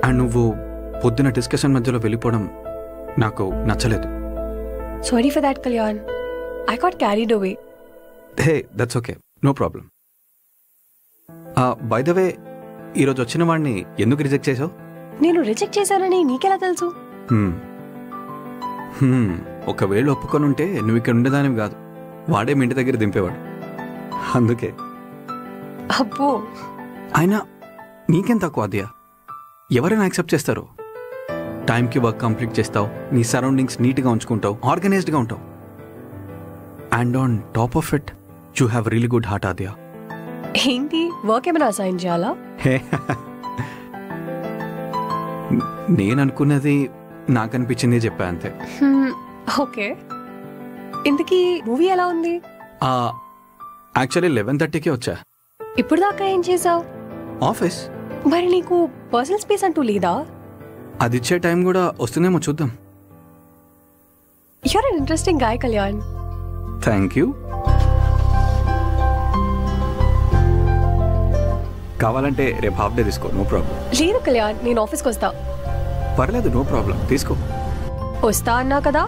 అండ్ నువ్వు పొద్దున డిస్కషన్ మధ్యలో వెళ్ళిపోవడం నాకు నచ్చలేదు. Sorry for that Kalyan, I got carried away. Hey, that's okay, no problem. By the way, ఈరోజు వచ్చిన వాడిని ఎందుకు రిజెక్ట్ చేసావు? నేను రిజెక్ట్ చేశానని నీకెలా తెలుసు? ఒకవేళ ఒప్పుకొని ఉంటే నువ్వు ఇక్కడ ఉండేదానివి కాదు, వాడే మీ ఇంటి దగ్గర దింపేవాడు. అందుకే. అబ్బో, అయినా నీకేం తక్కువ ఆద్య, ఎవరైనా యాక్సెప్ట్ చేస్తారు. టైంకి వర్క్ కంప్లీట్ చేస్తావు, నీ సరౌండింగ్స్ నీట్గా ఉంచుకుంటావు, ఆర్గనైజ్డ్గా ఉంటావు. And on top of it you have really good heart Aadya. ఏంటి, వర్క్ ఏమైనా అసైన్ చేయాలా? నేను అనుకున్నది నాకు అనిపించింది చెప్పా అంతే. ఓకే, ఇంతకీ మూవీ ఎలా ఉంది? యాక్చువల్లీ 11:30కే వచ్చా. ఇప్పుడు దాకా ఏం చేసావు? ఆఫీస్. మరి నీకు పర్సనల్ స్పేస్ అంటూ లేదా? అది ఇచ్చే టైం కూడా వస్తుందేమో చూద్దాం. You're an interesting guy Kalyan. Thank you. కావాలంటే రేపు హాఫ్ డే తీసుకో, నో ప్రాబ్లం. లేదు కళ్యాణ్, నేను ఆఫీస్కి వస్తా. పర్లేదు, నో ప్రాబ్లం, తీసుకో. వస్తా అన్నా కదా.